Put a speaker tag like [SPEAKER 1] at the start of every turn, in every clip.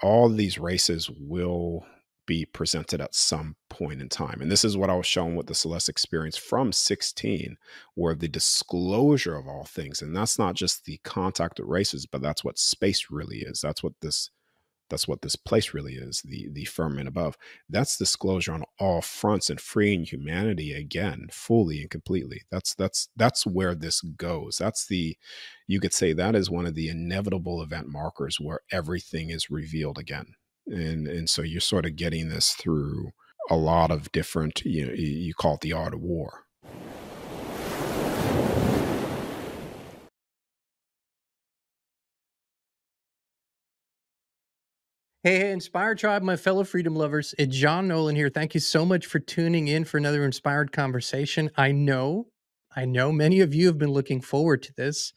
[SPEAKER 1] all these races will be presented at some point in time. And this is what I was shown with the Celeste experience from 16, where the disclosure of all things, and that's not just the contact with races, but that's what space really is. That's what this place really is, the firmament above. That's disclosure on all fronts and freeing humanity again, fully and completely. That's where this goes. You could say that is one of the inevitable event markers where everything is revealed again. And so you're sort of getting this through a lot of different, you call it the art of war.
[SPEAKER 2] Hey, Inspired Tribe, my fellow freedom lovers. It's John Nolan here. Thank you so much for tuning in for another inspired conversation. I know many of you have been looking forward to this.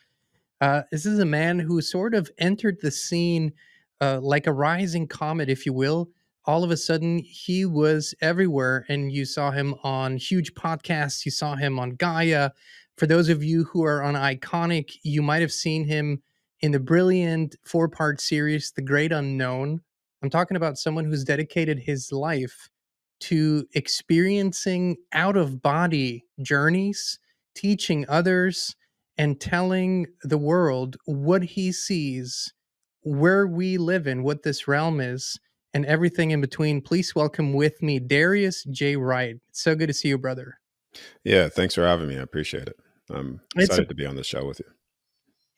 [SPEAKER 2] This is a man who sort of entered the scene like a rising comet, if you will. All of a sudden, he was everywhere, and you saw him on huge podcasts. You saw him on Gaia. For those of you who are on Iconic, you might have seen him in the brilliant 4-part series, The Great Unknown. I'm talking about someone who's dedicated his life to experiencing out of body journeys, teaching others, and telling the world what he sees, where we live in, what this realm is, and everything in between. Please welcome with me Darius J Wright. It's so good to see you, brother.
[SPEAKER 1] Yeah, thanks for having me. I appreciate it. I'm excited to be on the show with you.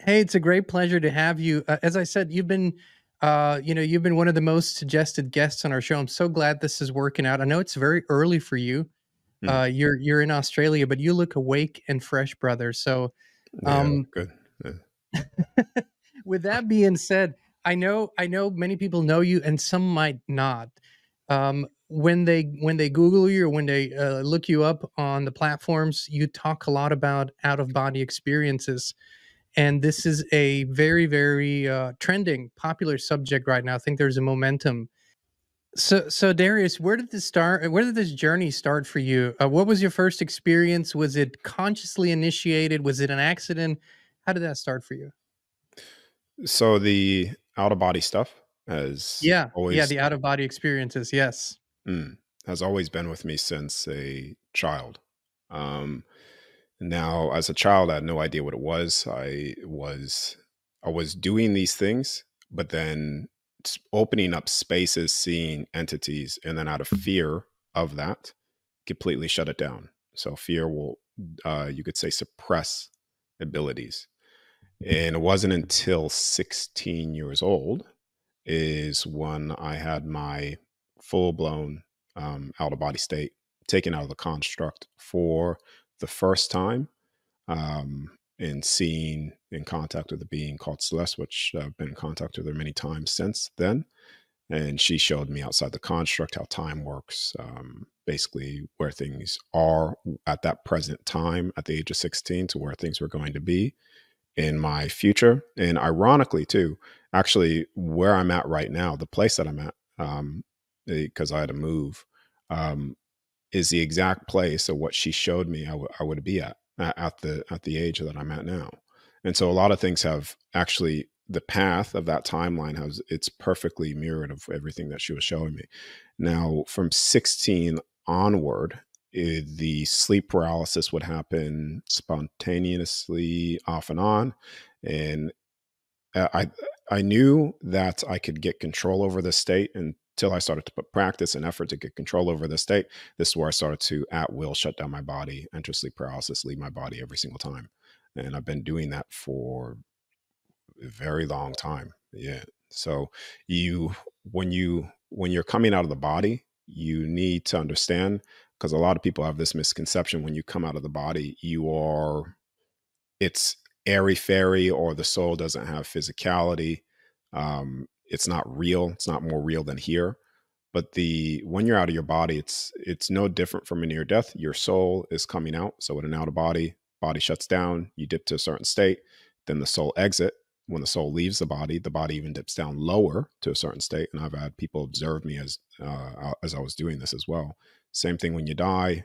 [SPEAKER 2] Hey, it's a great pleasure to have you. As I said, you've been one of the most suggested guests on our show. I'm so glad this is working out. I know it's very early for you. You're in Australia, but you look awake and fresh, brother. So,
[SPEAKER 1] Yeah, good. Yeah.
[SPEAKER 2] with that being said, I know many people know you, and some might not. When they Google you or when they look you up on the platforms, you talk a lot about out of body experiences. And this is a very, very trending, popular subject right now. I think there's a momentum. So Darius, where did this start? Where did this journey start for you? What was your first experience? Was it consciously initiated? Was it an accident? How did that start for you?
[SPEAKER 1] So the out of body stuff
[SPEAKER 2] Yeah, the out of body experiences. Yes.
[SPEAKER 1] has always been with me since a child. Um, Now, as a child, I had no idea what it was. I was doing these things, but then opening up spaces, seeing entities, and then out of fear of that, completely shut it down. So fear will, you could say, suppress abilities. And it wasn't until 16 years old is when I had my full blown out of body state taken out of the construct for the first time, and seeing in contact with a being called Celeste, which I've been in contact with her many times since then. And she showed me outside the construct how time works, basically where things are at that present time at the age of 16 to where things were going to be in my future. And ironically, too, actually, where I'm at right now, the place that I'm at, because I had to move, is the exact place of what she showed me I would be at the age that I'm at now. And so a lot of things have actually the path of that timeline it's perfectly mirrored of everything that she was showing me. Now, from 16 onward, the sleep paralysis would happen spontaneously off and on. And I knew that I could get control over the state until I started to put practice and effort to get control over the state. This is where I started to at will shut down my body, enter sleep paralysis, leave my body every single time. And I've been doing that for a very long time. Yeah. So you when you're coming out of the body, you need to understand, because a lot of people have this misconception: when you come out of the body, it's airy fairy, or the soul doesn't have physicality. It's not real. It's not more real than here. But when you're out of your body, it's no different from a near death. Your soul is coming out. So in an out of body shuts down. You dip to a certain state, then the soul exit. When the soul leaves the body even dips down lower to a certain state. And I've had people observe me as I was doing this as well. Same thing when you die.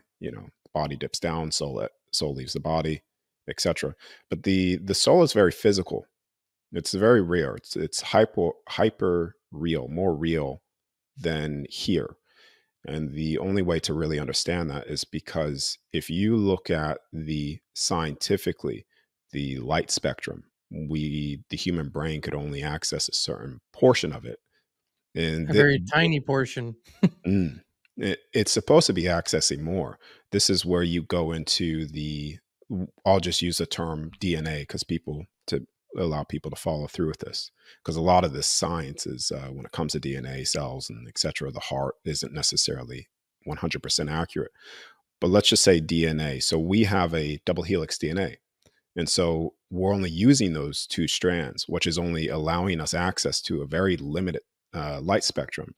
[SPEAKER 1] Body dips down, soul leaves the body, etc. But the soul is very physical. It's very rare. It's hyper real, more real than here. And the only way to really understand that is because if you look at the scientifically, the light spectrum, the human brain could only access a certain portion of it. And
[SPEAKER 2] A very tiny portion.
[SPEAKER 1] Mm. It's supposed to be accessing more. This is where you go into I'll just use the term DNA because people to allow people to follow through with this. Because a lot of this science is when it comes to DNA, cells, and etc., the heart isn't necessarily 100% accurate. But let's just say DNA. So we have a double helix DNA. And so we're only using those two strands, which is only allowing us access to a very limited light spectrum.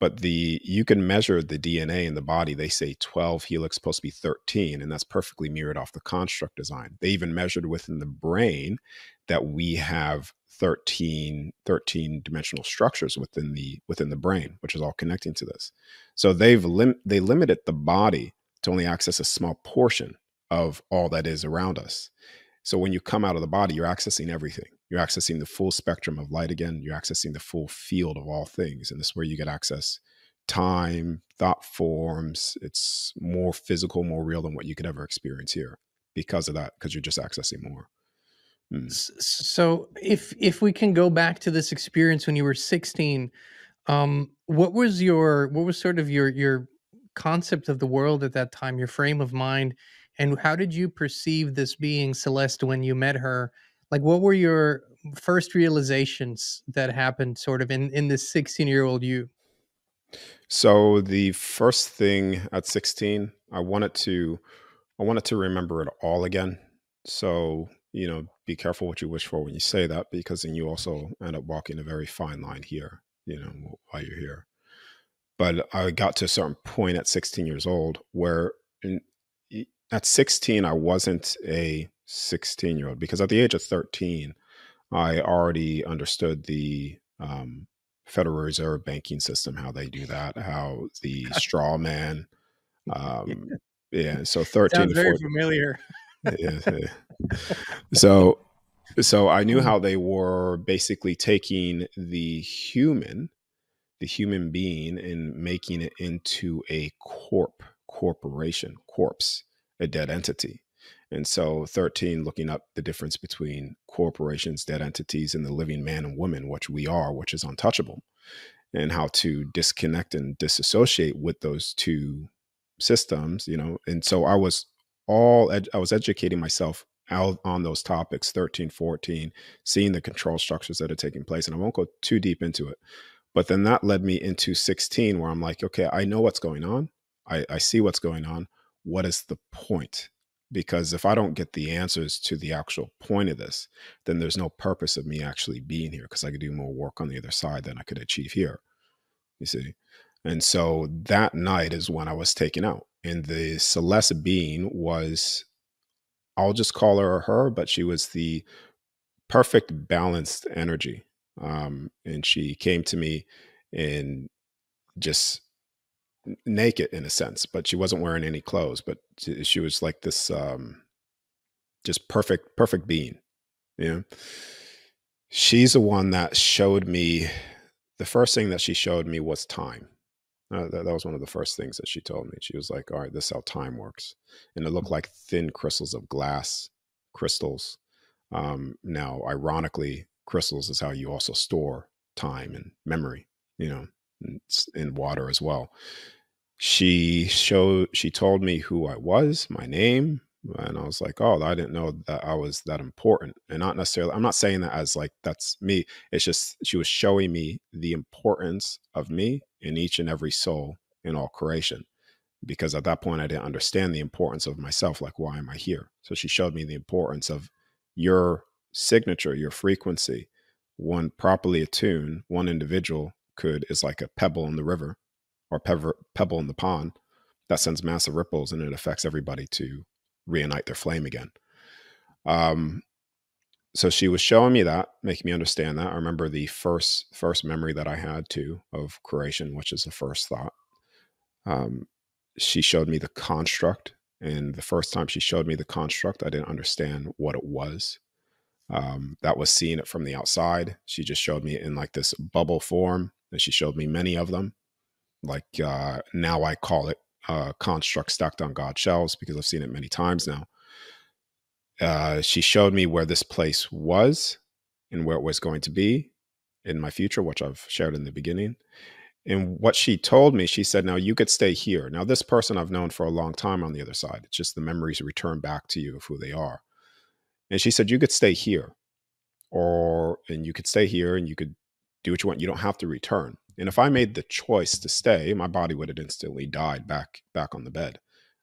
[SPEAKER 1] But you can measure the DNA in the body. They say 12 helix supposed to be 13, and that's perfectly mirrored off the construct design. They even measured within the brain that we have 13 dimensional structures within the brain, which is all connecting to this. So they limited the body to only access a small portion of all that is around us. So when you come out of the body, you're accessing everything. You're accessing the full spectrum of light again. You're accessing the full field of all things. And this is where you get access time, thought forms. It's more physical, more real than what you could ever experience here because of that, because you're just accessing more. Mm.
[SPEAKER 2] So if we can go back to this experience when you were 16, what was sort of your concept of the world at that time, your frame of mind, and how did you perceive this being Celeste when you met her? Like, what were your first realizations that happened sort of in this 16-year-old you?
[SPEAKER 1] So the first thing at 16, I wanted to remember it all again. So, be careful what you wish for when you say that, because then you also end up walking a very fine line here, while you're here. But I got to a certain point at 16 years old where in, at 16, I wasn't a 16-year-old because at the age of 13, I already understood the Federal Reserve banking system, how they do that, how the straw man, um, yeah, so 13
[SPEAKER 2] Sounds
[SPEAKER 1] to
[SPEAKER 2] very
[SPEAKER 1] 14.
[SPEAKER 2] familiar.
[SPEAKER 1] Yeah, yeah. So so I knew how they were basically taking the human being and making it into a corporation, corpse, a dead entity. And so 13 looking up the difference between corporations, dead entities, and the living man and woman, which we are, which is untouchable, and how to disconnect and disassociate with those two systems. And so I was educating myself out on those topics, 13, 14, seeing the control structures that are taking place. And I won't go too deep into it. But then that led me into 16, where I'm like, okay, I know what's going on. I see what's going on. What is the point? Because if I don't get the answers to the actual point of this, then there's no purpose of me actually being here, because I could do more work on the other side than I could achieve here. You see? And so that night is when I was taken out. And the Celeste being was, I'll just call her, but she was the perfect balanced energy. And she came to me and just naked in a sense, but she wasn't wearing any clothes, but she was like this just perfect being. Yeah. She's the one that showed me, the first thing that she showed me was time. That was one of the first things that she told me. She was like, all right, this is how time works. And it looked like thin crystals of glass, crystals. Now, ironically, crystals is how you also store time and memory, and it's in water as well. She told me who I was, my name, and I was like, oh, I didn't know that I was that important. And not necessarily, I'm not saying that as like that's me. It's just she was showing me the importance of me in each and every soul in all creation. Because at that point I didn't understand the importance of myself, like why am I here? So she showed me the importance of your signature, your frequency. One properly attuned, one individual is like a pebble in the river, or pebble in the pond, that sends massive ripples, and it affects everybody to reunite their flame again. Um, so she was showing me that, making me understand that. I remember the first memory that I had too of creation, which is the first thought. Um, she showed me the construct, and the first time she showed me the construct, I didn't understand what it was. That was seeing it from the outside. She just showed me it in like this bubble form, and she showed me many of them. Like now I call it construct stacked on God shelves because I've seen it many times now. She showed me where this place was and where it was going to be in my future, which I've shared in the beginning. And what she told me, she said, now you could stay here. Now, this person I've known for a long time on the other side. It's just the memories return back to you of who they are. And she said, you could stay here, and you could stay here and you could do what you want. You don't have to return. And if I made the choice to stay, my body would have instantly died back on the bed.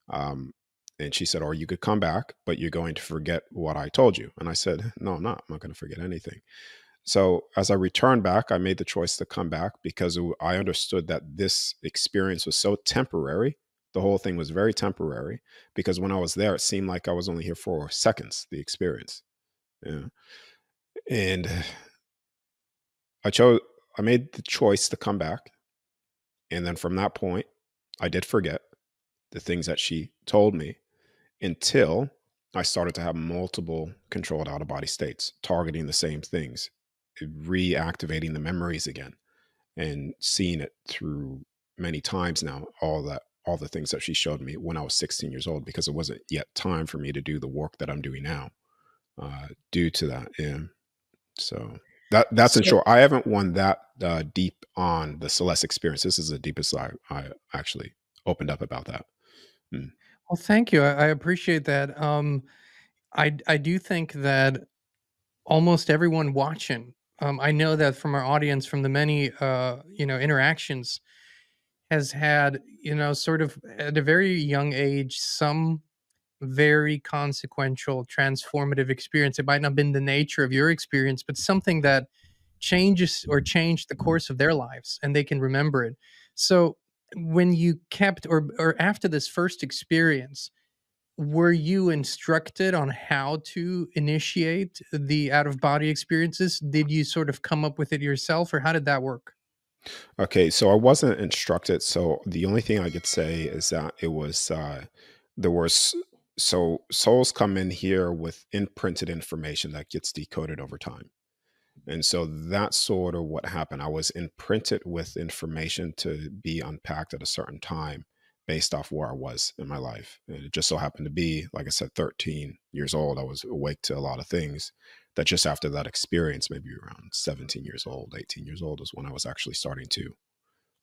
[SPEAKER 1] Um, and she said, or you could come back, but you're going to forget what I told you. And I said, no, I'm not. I'm not going to forget anything. So as I returned back, I made the choice to come back because I understood that this experience was so temporary. The whole thing was very temporary because when I was there, it seemed like I was only here for seconds, the experience. Yeah. And I made the choice to come back. And then from that point, I did forget the things that she told me until I started to have multiple controlled out of body states, targeting the same things, reactivating the memories again, and seeing it through many times now, all the things that she showed me when I was 16 years old, because it wasn't yet time for me to do the work that I'm doing now, due to that. Yeah. So that's in
[SPEAKER 2] So,
[SPEAKER 1] short. I haven't won that deep on the Celeste experience. This is the deepest I actually opened up about that. Mm.
[SPEAKER 2] well, thank you. I appreciate that. I do think that almost everyone watching, I know that from our audience, from the many interactions, has had, sort of at a very young age, some very consequential, transformative experience. It might not have been the nature of your experience, but something that changes or changed the course of their lives and they can remember it. So when you kept or after this first experience, were you instructed on how to initiate the out of body experiences? Did you sort of come up with it yourself, or how did that work?
[SPEAKER 1] Okay, so I wasn't instructed. So the only thing I could say is that it was there was so souls come in here with imprinted information that gets decoded over time. And so that's sort of what happened. I was imprinted with information to be unpacked at a certain time based off where I was in my life. And it just so happened to be, like I said, 13 years old. I was awake to a lot of things that just after that experience, maybe around 17 years old, 18 years old, is when I was actually starting to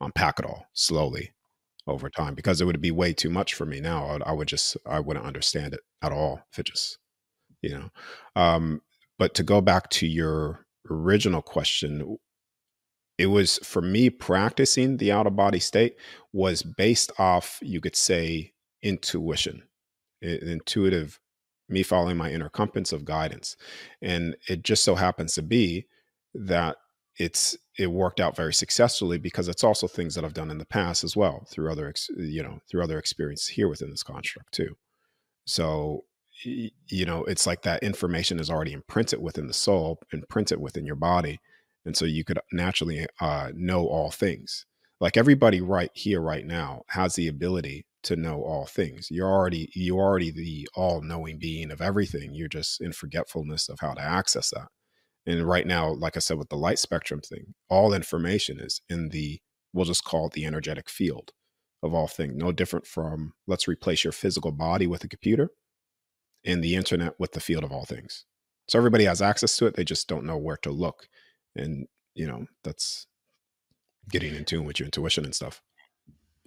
[SPEAKER 1] unpack it all slowly over time because it would be way too much for me now. I wouldn't understand it at all if it just, you know. Um, but to go back to your original question, it was for me practicing the out of body state was based off, you could say, intuition, intuitive, me following my inner compass of guidance. And it just so happens to be that it worked out very successfully because it's also things that I've done in the past as well through through other experiences here within this construct too. So, it's like that information is already imprinted within the soul, imprinted within your body. And so you could naturally know all things. Like everybody right here, right now, has the ability to know all things. You're already the all knowing being of everything. You're just in forgetfulness of how to access that. And right now, like I said, with the light spectrum thing, all information is in we'll just call it the energetic field of all things. No different from, let's replace your physical body with a computer and the internet with the field of all things. So everybody has access to it. They just don't know where to look. And, that's getting in tune with your intuition and stuff.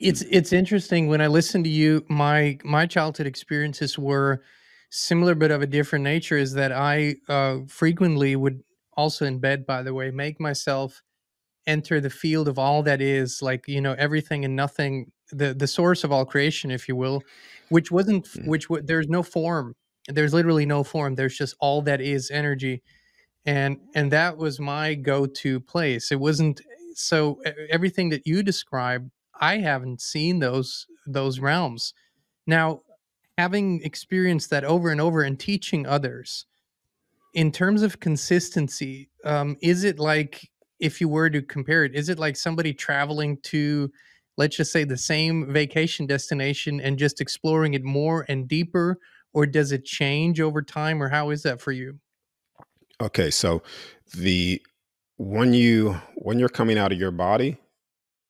[SPEAKER 1] Mm.
[SPEAKER 2] It's interesting when I listen to you. My childhood experiences were similar, but of a different nature. Is that I frequently would, also in bed, by the way, make myself enter the field of all that is, like, everything and nothing, the source of all creation, if you will, which wasn't
[SPEAKER 1] Mm.
[SPEAKER 2] which there's no form. There's literally no form. There's just all that is energy, and that was my go-to place. It wasn't so everything that you described, I haven't seen those realms. Now, having experienced that over and over and teaching others, in terms of consistency, is it like, if you were to compare it, is it like somebody traveling to, let's just say, the same vacation destination and just exploring it more and deeper, or does it change over time, or how is that for you?
[SPEAKER 1] Okay, so the when you're coming out of your body,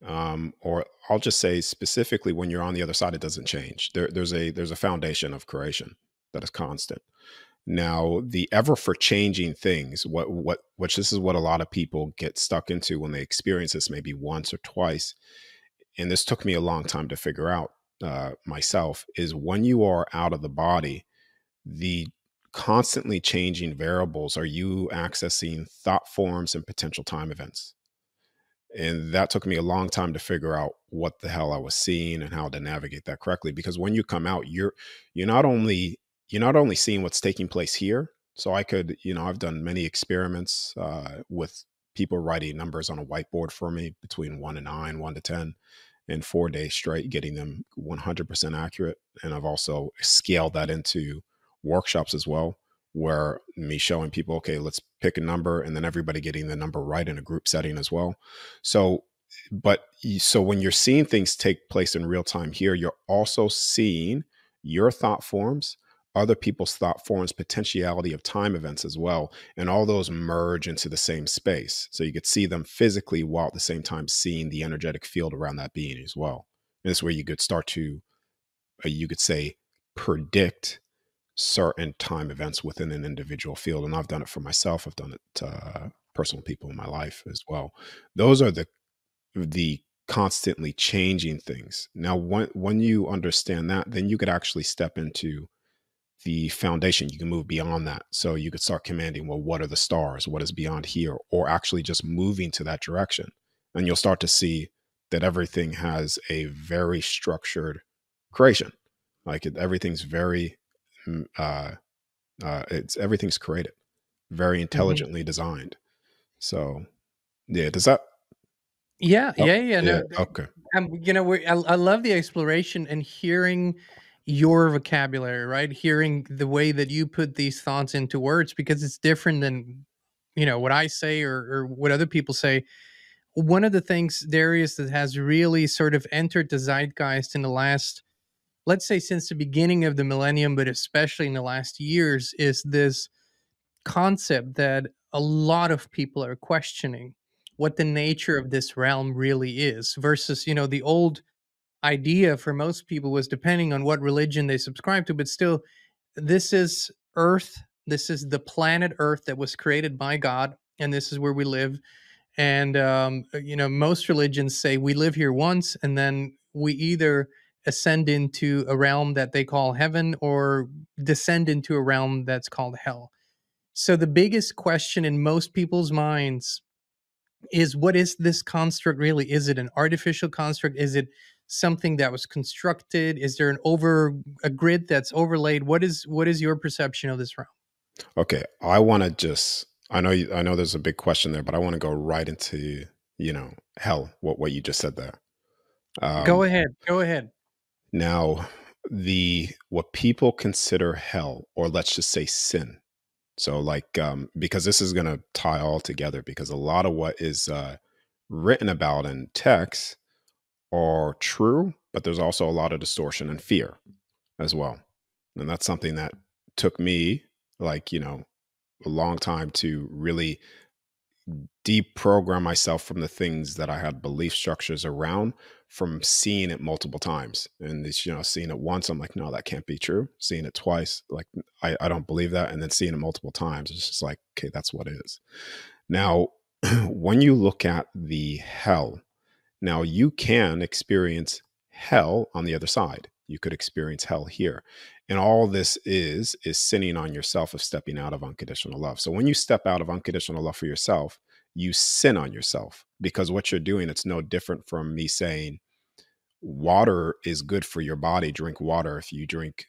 [SPEAKER 1] or I'll just say specifically when you're on the other side, it doesn't change. There's a foundation of creation that is constant. Now, the ever for changing things, which this is what a lot of people get stuck into when they experience this maybe once or twice, and this took me a long time to figure out myself, is when you are out of the body, the constantly changing variables are you accessing thought forms and potential time events. And that took me a long time to figure out what the hell I was seeing and how to navigate that correctly. Because when you come out, you're not only you're not only seeing what's taking place here. So I could, I've done many experiments with people writing numbers on a whiteboard for me between 1 to 9, 1 to 10, in 4 days straight, getting them 100% accurate. And I've also scaled that into workshops as well, where me showing people, okay, let's pick a number, and then everybody getting the number right in a group setting as well. So, so when you're seeing things take place in real time here, you're also seeing your thought forms, other people's thought forms, potentiality of time events as well. And all those merge into the same space. So you could see them physically while at the same time seeing the energetic field around that being as well. And this is where you could start to, you could say, predict certain time events within an individual field. And I've done it for myself. I've done it to personal people in my life as well. Those are the constantly changing things. Now, when you understand that, then you could actually step into the foundation. You can move beyond that. So you could start commanding, well, what are the stars? What is beyond here? Or actually just moving to that direction. And you'll start to see that everything has a very structured creation. Like everything's very, mm, everything's created, very
[SPEAKER 2] Mhm.
[SPEAKER 1] intelligently designed. So yeah, does that
[SPEAKER 2] Yeah,
[SPEAKER 1] help?
[SPEAKER 2] yeah, yeah.
[SPEAKER 1] Yeah.
[SPEAKER 2] No,
[SPEAKER 1] Okay.
[SPEAKER 2] I love the exploration and hearing your vocabulary, right? Hearing the way that you put these thoughts into words because it's different than what I say or what other people say. One of the things, Darius, that has really sort of entered the zeitgeist in the last, let's say, since the beginning of the millennium, but especially in the last years, is this concept that a lot of people are questioning what the nature of this realm really is versus the old idea for most people was depending on what religion they subscribe to, but still this is earth, this is the planet earth that was created by God, and this is where we live. And most religions say we live here once and then we either ascend into a realm that they call heaven or descend into a realm that's called hell. So the biggest question in most people's minds is, what is this construct really? Is it an artificial construct? Is it something that was constructed? Is there a grid that's overlaid? What is your perception of this realm?
[SPEAKER 1] Okay. I want to just, I know there's a big question there, but I want to go right into, hell, what you just said there.
[SPEAKER 2] Go
[SPEAKER 1] Um,
[SPEAKER 2] ahead. Go ahead.
[SPEAKER 1] Now, the what people consider hell, or let's just say sin. So, like, because this is going to tie all together, because a lot of what is written about in text are true, but there's also a lot of distortion and fear as well, and that's something that took me, like, a long time to really deprogram myself from the things that I had belief structures around, from seeing it multiple times. And it's, seeing it once, I'm like, no, that can't be true. Seeing it twice, like, I don't believe that. And then seeing it multiple times, it's just like, okay, that's what it is. Now, when you look at the hell, now you can experience hell on the other side. You could experience hell here. And all this is sinning on yourself of stepping out of unconditional love. So when you step out of unconditional love for yourself, you sin on yourself, because what you're doing, it's no different from me saying, water is good for your body. Drink water. If you drink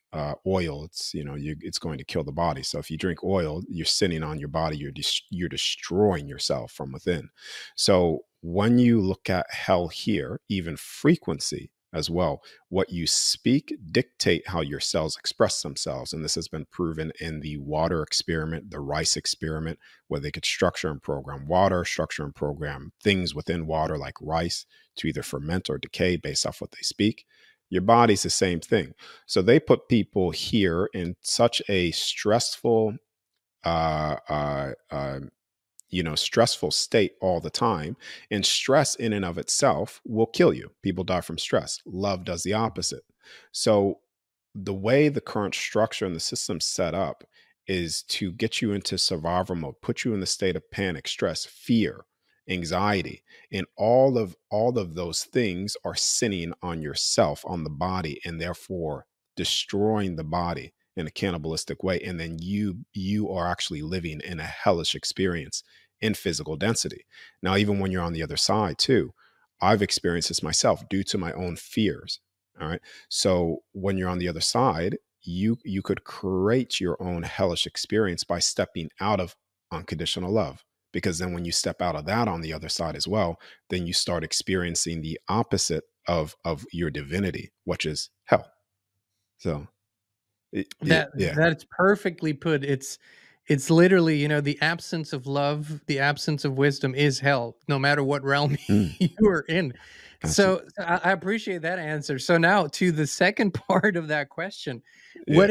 [SPEAKER 1] oil, it's going to kill the body. So if you drink oil, you're sinning on your body. You're destroying yourself from within. So when you look at hell here, even frequency as well, what you speak dictate how your cells express themselves. And this has been proven in the water experiment, the rice experiment, where they could structure and program water, structure and program things within water like rice to either ferment or decay based off what they speak. Your body's the same thing. So they put people here in such a stressful uh, uh, uh, stressful state all the time. And stress in and of itself will kill you. People die from stress. Love does the opposite. So the way the current structure and the system set up is to get you into survival mode, put you in the state of panic, stress, fear, anxiety, and all of those things are sinning on yourself, on the body, and therefore destroying the body in a cannibalistic way. And then you are actually living in a hellish experience in physical density. Now, even when you're on the other side too, I've experienced this myself due to my own fears. All right. So when you're on the other side, you could create your own hellish experience by stepping out of unconditional love. Because then when you step out of that on the other side as well, then you start experiencing the opposite of your divinity, which is hell. So yeah.
[SPEAKER 2] That's perfectly put. It's literally, the absence of love, the absence of wisdom is hell, no matter what realm
[SPEAKER 1] Mm,
[SPEAKER 2] you are in.
[SPEAKER 1] absolutely.
[SPEAKER 2] So I appreciate that answer. So now to the second part of that question.
[SPEAKER 1] Yeah.
[SPEAKER 2] What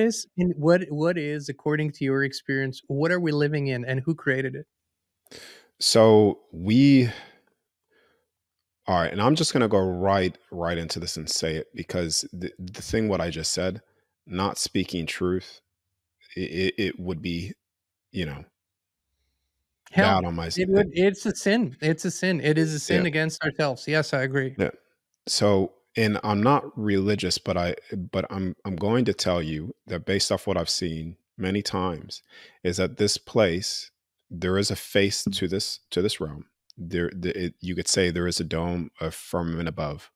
[SPEAKER 2] is, according to your experience, what are we living in and who created it?
[SPEAKER 1] So we all right, and I'm just gonna go right into this and say it because the thing what I just said, not speaking truth, it would be, you know, bad
[SPEAKER 2] Hell.
[SPEAKER 1] on my
[SPEAKER 2] It's a sin. It's a sin. It is a
[SPEAKER 1] yeah.
[SPEAKER 2] sin against ourselves. Yes, I agree.
[SPEAKER 1] Yeah. So, and I'm not religious, but I'm going to tell you that based off what I've seen many times, is that this place there is a face to this realm. You could say there is a dome, a firmament above.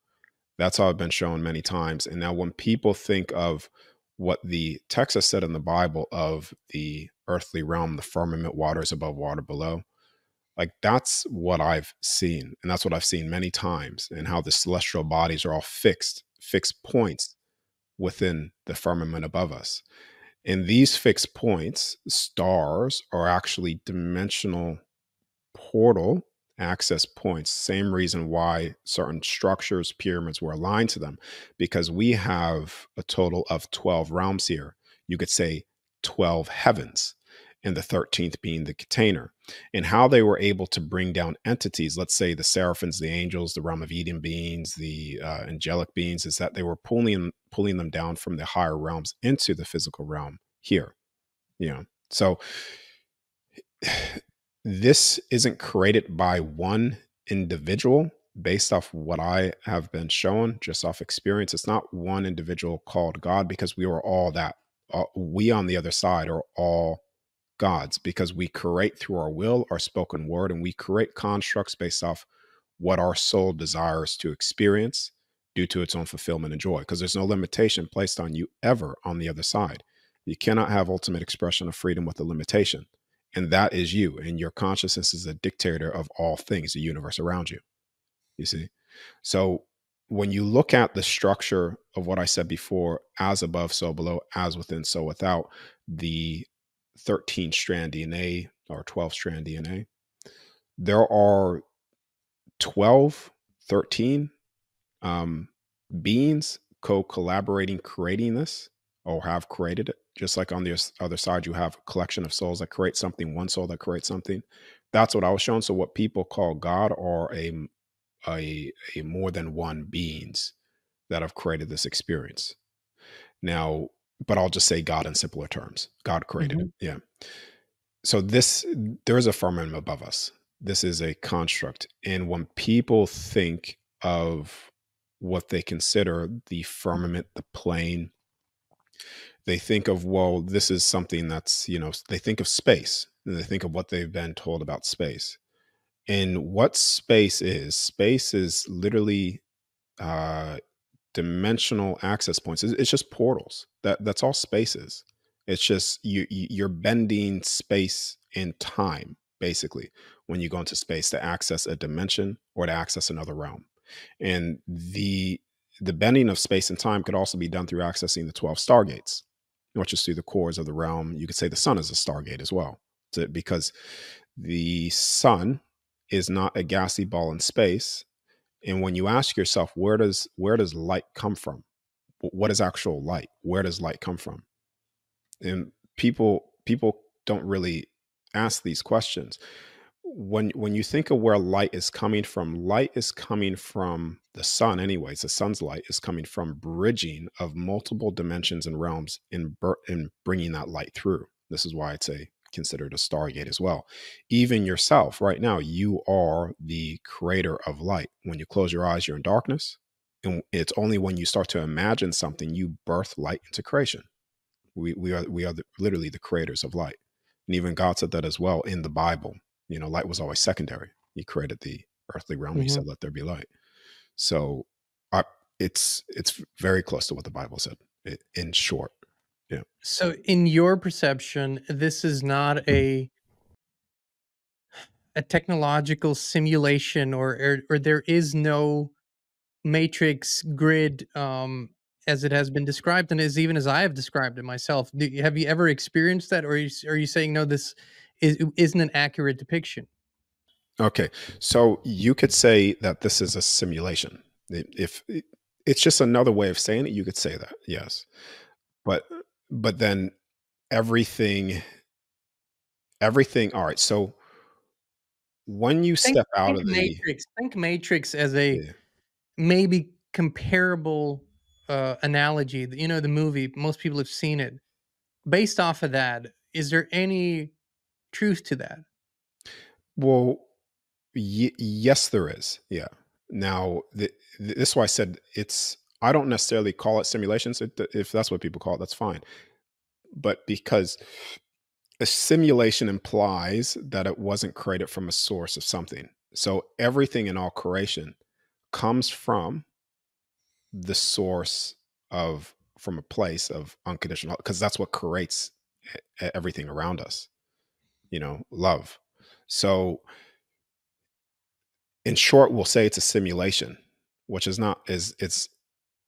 [SPEAKER 1] That's how I've been shown many times. And now, when people think of what the text has said in the Bible of the earthly realm, the firmament, waters above, water below, like that's what I've seen. And that's what I've seen many times, and how the celestial bodies are all fixed points within the firmament above us. And these fixed points, stars, are actually dimensional portal access points. Same reason why certain structures, pyramids were aligned to them, because we have a total of 12 realms here. You could say 12 heavens, and the 13th being the container. And how they were able to bring down entities, let's say the seraphims, the angels, the realm of Eden beings, the angelic beings, is that they were pulling them down from the higher realms into the physical realm here. So this isn't created by one individual based off what I have been shown, just off experience. It's not one individual called God, because we are all that. We on the other side are all gods, because we create through our will, our spoken word, and we create constructs based off what our soul desires to experience due to its own fulfillment and joy, because there's no limitation placed on you ever on the other side. You cannot have ultimate expression of freedom with a limitation. And that is you. And your consciousness is a dictator of all things, the universe around you. You see? So when you look at the structure of what I said before, as above, so below, as within, so without, the 13 strand DNA or 12 strand DNA, there are 12, 13 um, beings co-collaborating, creating this, or have created it. Just like on the other side, you have a collection of souls that create something, one soul that creates something. That's what I was shown. So what people call God are a more than one beings that have created this experience. Now, but I'll just say God in simpler terms. God created it.
[SPEAKER 2] Mhm.
[SPEAKER 1] Yeah. So there is a firmament above us. This is a construct. And when people think of what they consider the firmament, the plane, they think of, well, this is something that's, they think of space, and they think of what they've been told about space. And what space is literally uh dimensional access points. It's just portals. That's all space is. It's just you're bending space and time, basically, when you go into space to access a dimension or to access another realm. And the bending of space and time could also be done through accessing the 12 stargates, which is through the cores of the realm. You could say the sun is a stargate as well, because the sun is not a gassy ball in space. And when you ask yourself, where does light come from? What is actual light? Where does light come from? And people don't really ask these questions. When you think of where light is coming from the sun anyways. The sun's light is coming from bridging of multiple dimensions and realms in bringing that light through. This is why it's a considered a stargate as well. Even yourself right now, you are the creator of light. When you close your eyes, you're in darkness, and it's only when you start to imagine something you birth light into creation. We are literally the creators of light. And even God said that as well in the Bible. Light was always secondary. He created the earthly realm. He
[SPEAKER 2] Mhm.
[SPEAKER 1] said, "Let there be light." So, I, it's very close to what the Bible said. In short, yeah.
[SPEAKER 2] So, in your perception, this is not a technological simulation, or there is no matrix grid, as it has been described, and as even as I have described it myself. Have you ever experienced that, or are you saying no? This isn't an accurate depiction.
[SPEAKER 1] Okay, so you could say that this is a simulation. If it's just another way of saying it, you could say that, yes. But but then everything everything. All right. So when you
[SPEAKER 2] Think
[SPEAKER 1] step out
[SPEAKER 2] think
[SPEAKER 1] of the
[SPEAKER 2] Matrix. Think Matrix as a
[SPEAKER 1] yeah.
[SPEAKER 2] maybe comparable analogy. The movie. Most people have seen it. Based off of that, is there any truth to that?
[SPEAKER 1] Well, yes, there is. Yeah. Now, this is why I said it's. I don't necessarily call it simulations. If that's what people call it, that's fine. But because a simulation implies that it wasn't created from a source of something. So everything in all creation comes from the source of from a place of unconditional, because that's what creates everything around us. Love. So in short, we'll say it's a simulation, which is not is it's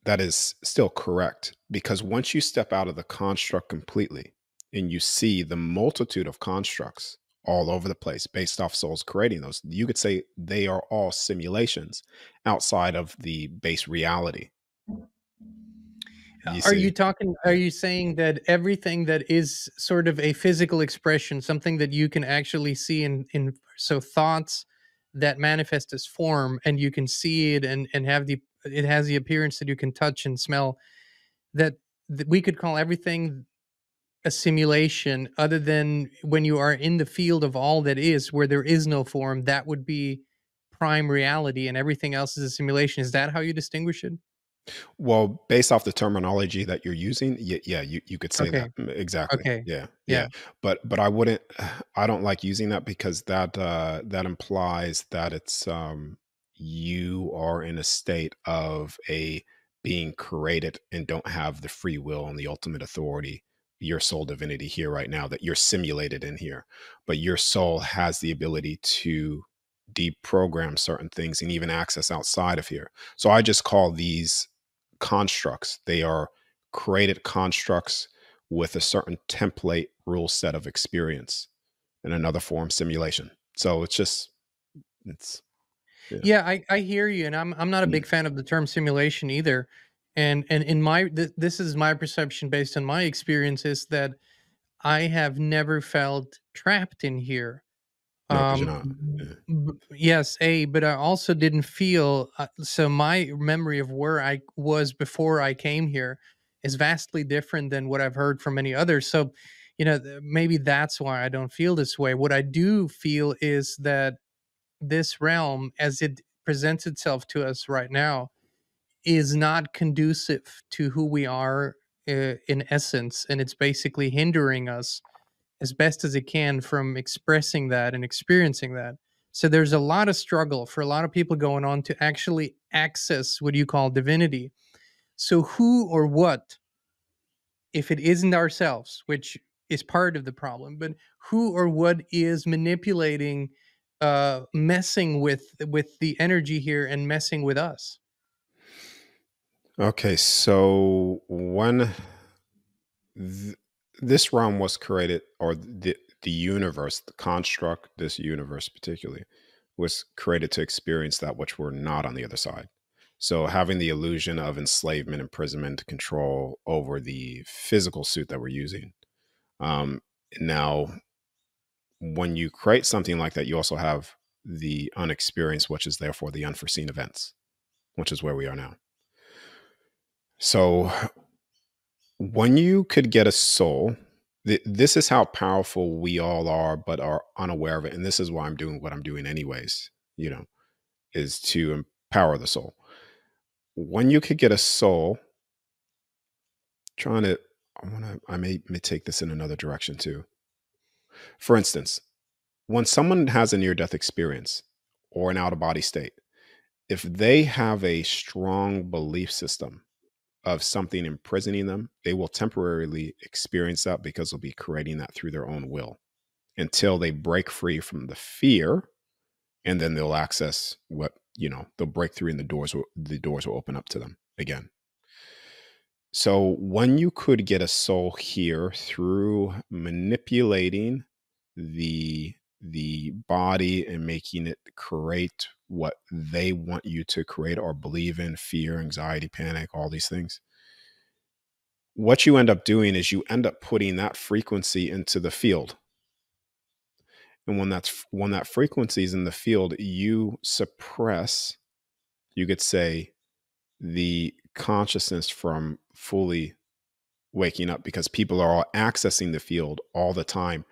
[SPEAKER 1] that is still correct, because once you step out of the construct completely and you see the multitude of constructs all over the place based off souls creating those, you could say they are all simulations outside of the base reality. You
[SPEAKER 2] Are you
[SPEAKER 1] see?
[SPEAKER 2] talking are
[SPEAKER 1] Yeah.
[SPEAKER 2] you saying that everything that is sort of a physical expression, something that you can actually see in so thoughts that manifest as form, and you can see it, and have it has the appearance that you can touch and smell, that, we could call everything a simulation, other than when you are in the field of all that is, where there is no form, that would be prime reality and everything else is a simulation. Is that how you distinguish it?
[SPEAKER 1] Well, based off the terminology that you're using, yeah, you could say that.
[SPEAKER 2] Okay.
[SPEAKER 1] Exactly.
[SPEAKER 2] Okay.
[SPEAKER 1] Yeah, yeah.
[SPEAKER 2] Yeah.
[SPEAKER 1] But I wouldn't. I don't like using that, because that implies that it's you are in a state of a being created and don't have the free will and the ultimate authority, your soul divinity here right now, that you're simulated in here, but your soul has the ability to deprogram certain things and even access outside of here. So I just call these constructs. They are created constructs with a certain template rule set of experience, in another form simulation. So it's yeah.
[SPEAKER 2] Yeah, I hear you, and I'm not a
[SPEAKER 1] Mm.
[SPEAKER 2] big fan of the term simulation either. And in this is my perception based on my experiences, that I have never felt trapped in here.
[SPEAKER 1] No, because you're not. Yeah.
[SPEAKER 2] Yes, but I also didn't feel, so my memory of where I was before I came here is vastly different than what I've heard from many others. So, maybe that's why I don't feel this way. What I do feel is that this realm, as it presents itself to us right now, is not conducive to who we are, in essence, and it's basically hindering us as best as it can from expressing that and experiencing that. So there's a lot of struggle for a lot of people going on to actually access what you call divinity. So who or what, if it isn't ourselves, which is part of the problem, but who or what is manipulating, messing with the energy here and messing with us?
[SPEAKER 1] Okay, so when th- this realm was created, or the universe, the construct, this universe particularly, was created to experience that which we're not on the other side. So having the illusion of enslavement, imprisonment, control over the physical suit that we're using, um, Now, when you create something like that, you also have the unexperienced, which is therefore the unforeseen events, which is where we are now. So when you could get a soul, this is how powerful we all are, but are unaware of it. And this is why I'm doing what I'm doing, anyways, is to empower the soul. When you could get a soul, trying to, I may take this in another direction too. For instance, when someone has a near death experience or an out of body state, if they have a strong belief system of something imprisoning them, they will temporarily experience that because they'll be creating that through their own will until they break free from the fear, and then they'll access what, they'll break through and the doors will open up to them again. So when you could get a soul here through manipulating the body and making it create what they want you to create or believe in, fear, anxiety, panic, all these things, what you end up doing is you end up putting that frequency into the field. And when that frequency is in the field, you suppress, you could say, the consciousness from fully waking up, because people are all accessing the field all the time,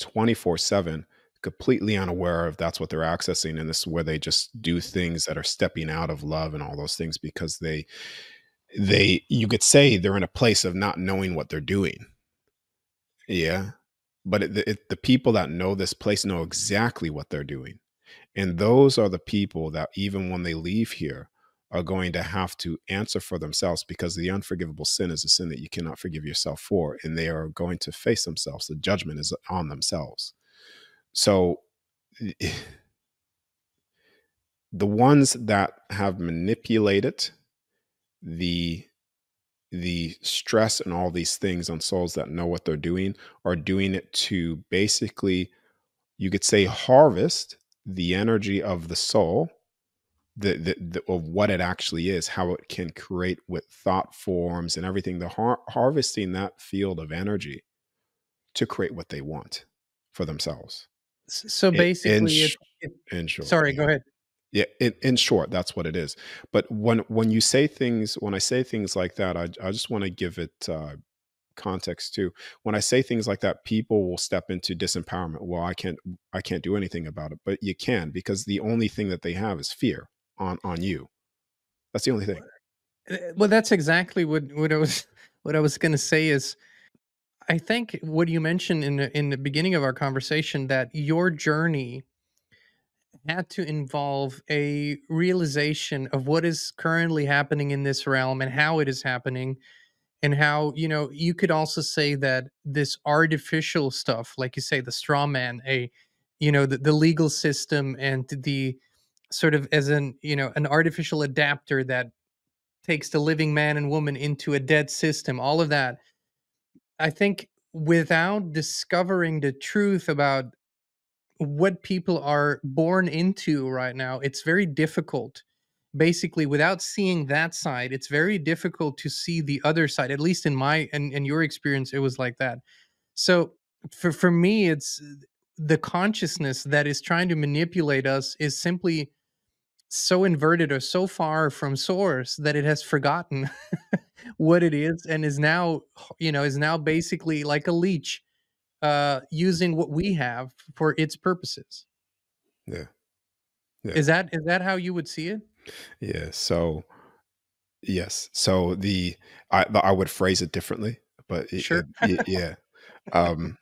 [SPEAKER 1] 24/7, completely unaware of that's what they're accessing. And this is where they just do things that are stepping out of love and all those things, because you could say they're in a place of not knowing what they're doing. Yeah. But the people that know this place know exactly what they're doing. And those are the people that, even when they leave here, are going to have to answer for themselves, because the unforgivable sin is a sin that you cannot forgive yourself for. And they are going to face themselves. The judgment is on themselves. So the ones that have manipulated the stress and all these things on souls that know what they're doing are doing it to basically, you could say, harvest the energy of the soul, of what it actually is, how it can create with thought forms and everything. The harvesting that field of energy to create what they want for themselves.
[SPEAKER 2] So
[SPEAKER 1] I- in
[SPEAKER 2] basically,
[SPEAKER 1] sh- in short,
[SPEAKER 2] sorry,
[SPEAKER 1] yeah.
[SPEAKER 2] go ahead.
[SPEAKER 1] Yeah, in short, that's what it is. But when you say things, when I say things like that, I just want to give it context too. When I say things like that, people will step into disempowerment. Well, I can't do anything about it, but you can, because the only thing that they have is fear on you. That's the only thing.
[SPEAKER 2] Well, that's exactly what I was what I was going to say is I think what you mentioned in the beginning of our conversation, that your journey had to involve a realization of what is currently happening in this realm and how it is happening, and how, you could also say that this artificial stuff, like you say, the straw man, the legal system, and the sort of as an artificial adapter that takes the living man and woman into a dead system, all of that. I think without discovering the truth about what people are born into right now, it's very difficult. Basically, without seeing that side, it's very difficult to see the other side. At least in my and your experience, it was like that. So for me, it's the consciousness that is trying to manipulate us is simply so inverted or so far from source that it has forgotten what it is, and is now basically like a leech, using what we have for its purposes.
[SPEAKER 1] Yeah, yeah,
[SPEAKER 2] Is that how you would see it?
[SPEAKER 1] yeah. So yes, so I would phrase it differently, but
[SPEAKER 2] Sure.
[SPEAKER 1] yeah. Um,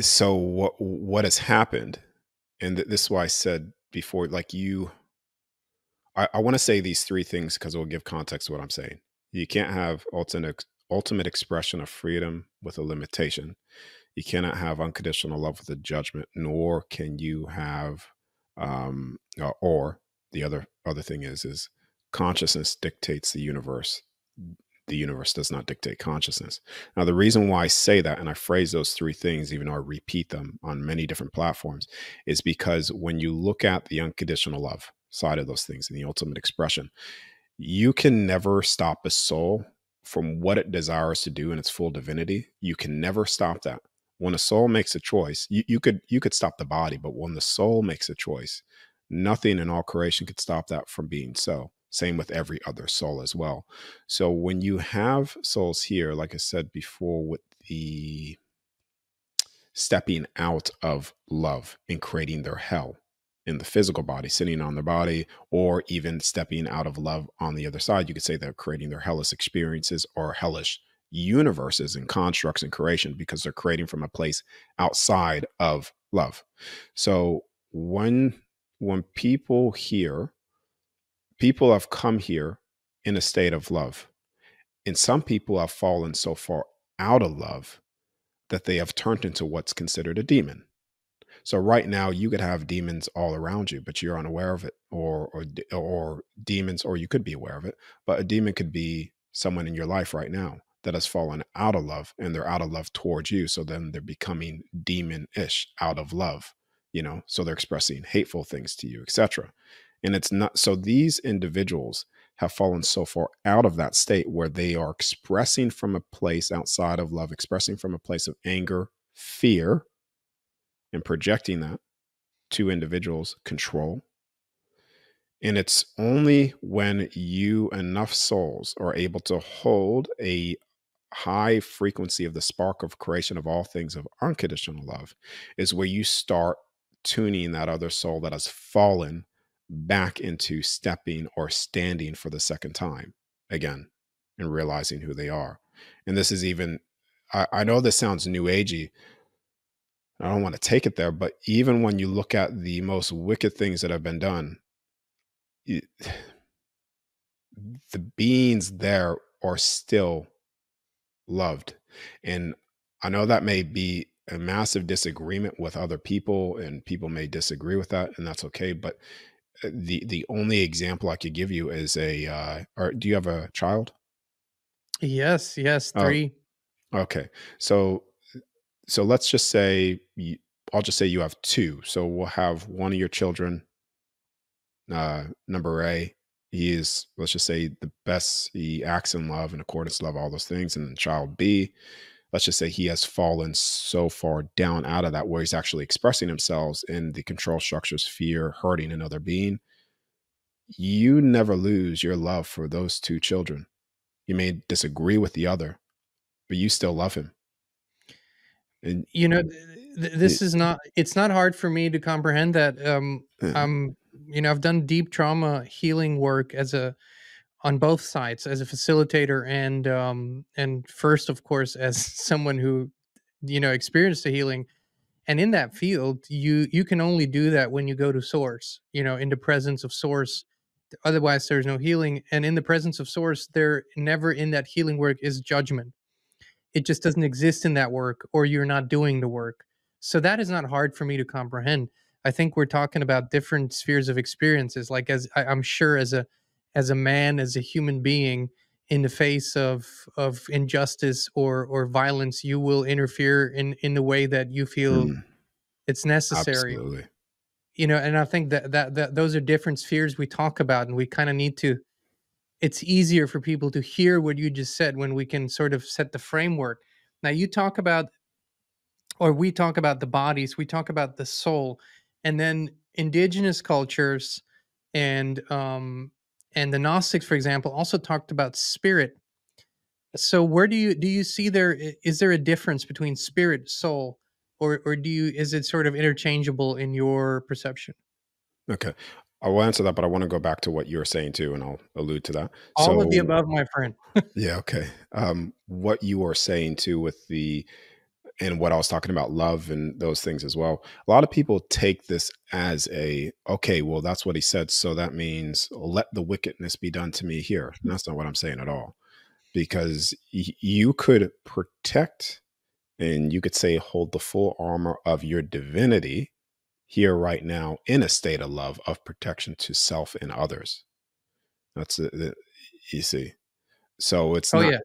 [SPEAKER 1] so what has happened, and this is why I said before, like I want to say these three things because it will give context to what I'm saying. You can't have ultimate expression of freedom with a limitation. You cannot have unconditional love with a judgment, nor can you have, or the other thing is consciousness dictates the universe. The universe does not dictate consciousness. Now, the reason why I say that, and I phrase those three things, even though I repeat them on many different platforms, is because when you look at the unconditional love side of those things and the ultimate expression, you can never stop a soul from what it desires to do in its full divinity, you can never stop that. When a soul makes a choice, you could stop the body, but when the soul makes a choice, nothing in all creation could stop that from being so. Same with every other soul as well. So when you have souls here, like I said before, with the stepping out of love and creating their hell in the physical body, sitting on their body, or even stepping out of love on the other side, you could say they're creating their hellish experiences or hellish universes and constructs and creation, because they're creating from a place outside of love. So when people have come here in a state of love, and some people have fallen so far out of love that they have turned into what's considered a demon. So right now you could have demons all around you, but you're unaware of it, or demons, or you could be aware of it, but a demon could be someone in your life right now that has fallen out of love, and they're out of love towards you. So then they're becoming demon-ish out of love, so they're expressing hateful things to you, etc. And it's not so these individuals have fallen so far out of that state where they are expressing from a place outside of love, expressing from a place of anger, fear, and projecting that to individuals, control. And it's only when enough souls are able to hold a high frequency of the spark of creation of all things of unconditional love is where you start tuning that other soul that has fallen back into stepping or standing for the second time again and realizing who they are. And this is even, I know this sounds new agey. I don't want to take it there, but even when you look at the most wicked things that have been done, it, the beings there are still loved. And I know that may be a massive disagreement with other people, and people may disagree with that, and that's okay. But the only example I could give you is or do you have a child?
[SPEAKER 2] Yes,
[SPEAKER 1] Oh,
[SPEAKER 2] 3.
[SPEAKER 1] okay. So let's just say I'll just say you have two. So we'll have one of your children, number A. He is, let's just say, the best. He acts in love, in accordance to love, all those things. And then child B, let's just say he has fallen so far down out of that where he's actually expressing himself in the control structures, fear, hurting another being. You never lose your love for those two children. You may disagree with the other, but you still love him. And
[SPEAKER 2] This is not, it's not hard for me to comprehend that.
[SPEAKER 1] uh,
[SPEAKER 2] I've done deep trauma healing work on both sides, as a facilitator and first, of course, as someone who, experienced the healing. And in that field, you can only do that when you go to source, in the presence of source. Otherwise, there's no healing. And in the presence of source, there never in that healing work is judgment. It just doesn't exist in that work, or you're not doing the work. So that is not hard for me to comprehend. I think we're talking about different spheres of experiences. Like, I'm sure, as a man, as a human being, in the face of injustice or violence, you will interfere in the way that you feel
[SPEAKER 1] mm,
[SPEAKER 2] it's necessary.
[SPEAKER 1] absolutely.
[SPEAKER 2] And I think that those are different spheres we talk about, and we kind of need to. It's easier for people to hear what you just said when we can sort of set the framework. Now, you talk about, or we talk about the bodies, we talk about the soul, and then indigenous cultures and the Gnostics, for example, also talked about spirit. So where do you see is there a difference between spirit, soul, or is it sort of interchangeable in your perception?
[SPEAKER 1] Okay. I will answer that, but I want to go back to what you were saying too, and I'll allude to that.
[SPEAKER 2] All of the
[SPEAKER 1] So,
[SPEAKER 2] above, my friend.
[SPEAKER 1] yeah, okay. What you were saying too with and what I was talking about, love and those things as well. A lot of people take this as okay, well, that's what he said. So that means let the wickedness be done to me here. And that's not what I'm saying at all. Because you could protect, and you could say hold the full armor of your divinity here right now in a state of love, of protection to self and others. That's it. You see. So it's
[SPEAKER 2] Oh
[SPEAKER 1] not,
[SPEAKER 2] yeah.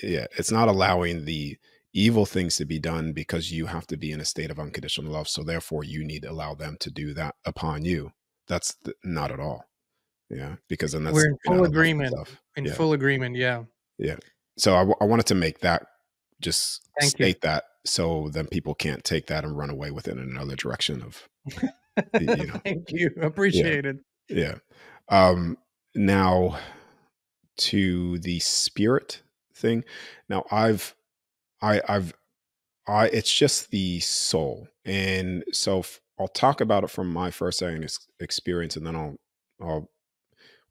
[SPEAKER 1] yeah, it's not allowing the evil things to be done because you have to be in a state of unconditional love. So therefore, you need to allow them to do that upon you. That's not at all. Yeah, because then that's
[SPEAKER 2] We're in
[SPEAKER 1] taken
[SPEAKER 2] full
[SPEAKER 1] out of love for
[SPEAKER 2] agreement.
[SPEAKER 1] self.
[SPEAKER 2] In
[SPEAKER 1] Yeah,
[SPEAKER 2] full agreement, yeah.
[SPEAKER 1] yeah. So I wanted to make that, just
[SPEAKER 2] Thank you.
[SPEAKER 1] state that, so then people can't take that and run away with it in another direction of, you know,
[SPEAKER 2] Thank you.
[SPEAKER 1] yeah,
[SPEAKER 2] Appreciate it.
[SPEAKER 1] yeah. Um, Now, to the spirit thing. Now I've it's just the soul. And so I'll talk about it from my first-hand experience, and then I'll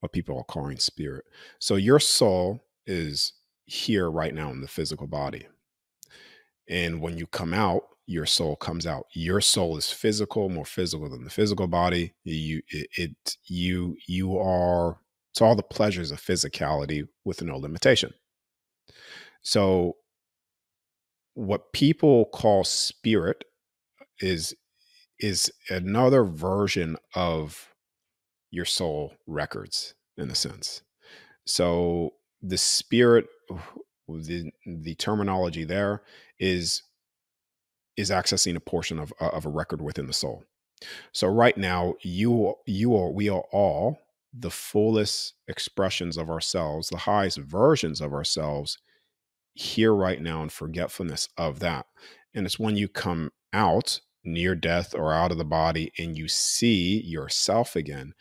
[SPEAKER 1] what people are calling spirit. So your soul is here right now in the physical body. And when you come out, your soul comes out. Your soul is physical, more physical than the physical body. You are, it's all the pleasures of physicality with no limitation. So what people call spirit is is another version of your soul records, in a sense. So the spirit, the terminology there is is accessing a portion of a record within the soul. So right now, we are all the fullest expressions of ourselves, the highest versions of ourselves here right now, in forgetfulness of that. And it's when you come out near death or out of the body and you see yourself again,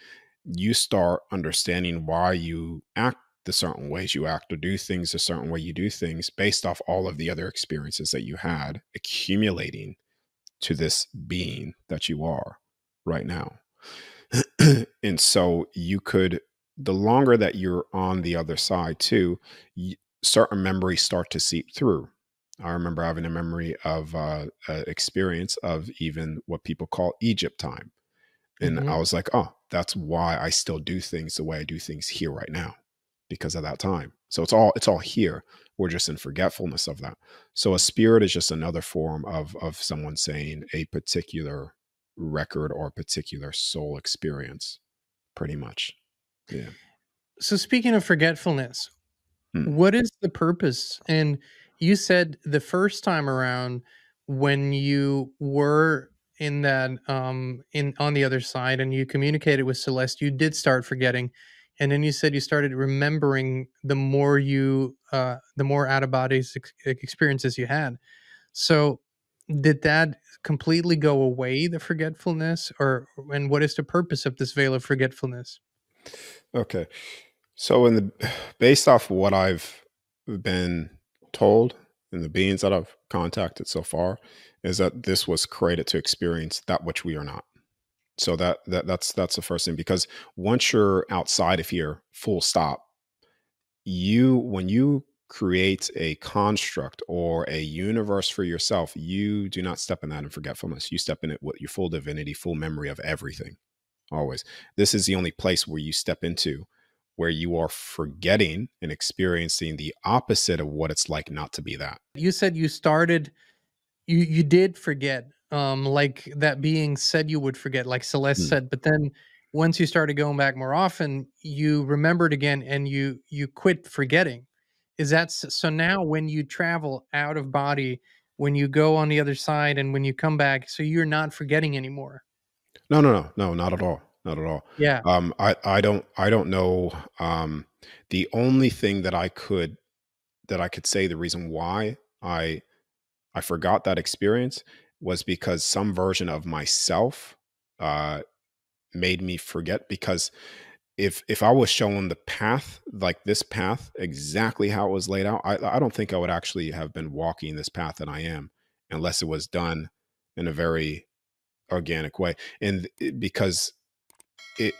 [SPEAKER 1] you start understanding why you act the certain ways you act, or do things a certain way you do things, based off all of the other experiences that you had accumulating to this being that you are right now. And so you could, the longer that you're on the other side too, certain memories start to seep through. I remember having a memory of experience of even what people call Egypt time. And I
[SPEAKER 2] Mhm.
[SPEAKER 1] was like, oh, that's why I still do things the way I do things here right now, because of that time. So it's all here. We're just in forgetfulness of that. So a spirit is just another form of someone saying a particular record or a particular soul experience, pretty much. Yeah.
[SPEAKER 2] So speaking of forgetfulness,
[SPEAKER 1] Mm.
[SPEAKER 2] what is the purpose? And you said the first time around when you were in that in on the other side and you communicated with Celeste, you did start forgetting. And then you said you started remembering the more out of bodies experiences you had. So did that completely go away, the forgetfulness? Or and what is the purpose of this veil of forgetfulness?
[SPEAKER 1] Okay. So in the based off what I've been told, and the beings that I've contacted so far, is that this was created to experience that which we are not. So that's the first thing, because once you're outside of here, full stop, you when you create a construct or a universe for yourself, you do not step in that in forgetfulness. You step in it with your full divinity, full memory of everything. Always. This is the only place where you step into where you are forgetting and experiencing the opposite of what it's like not to be that.
[SPEAKER 2] You said you started you did forget, like that being said you would forget, like Celeste
[SPEAKER 1] Mm.
[SPEAKER 2] said, but then once you started going back more often, you remembered again and you quit forgetting. Is that so now when you travel out of body, when you go on the other side and when you come back, so you're not forgetting anymore?
[SPEAKER 1] No, no, no, no, not at all. Not at all.
[SPEAKER 2] Yeah.
[SPEAKER 1] I don't know. The only thing that I could say, the reason why I forgot that experience, was because some version of myself uh, made me forget. Because if I was shown the path, like this path, exactly how it was laid out, I don't think I would actually have been walking this path that I am, unless it was done in a very organic way. And because it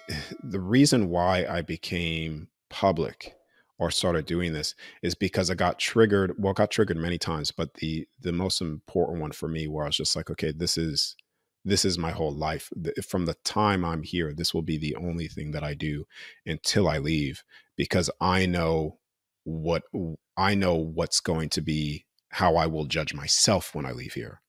[SPEAKER 1] the reason why I became public or started doing this is because I got triggered. Well, got triggered many times, but the most important one for me, where I was just like, okay, this is my whole life. From the time I'm here, this will be the only thing that I do until I leave, because what I know what's going to be how I will judge myself when I leave here.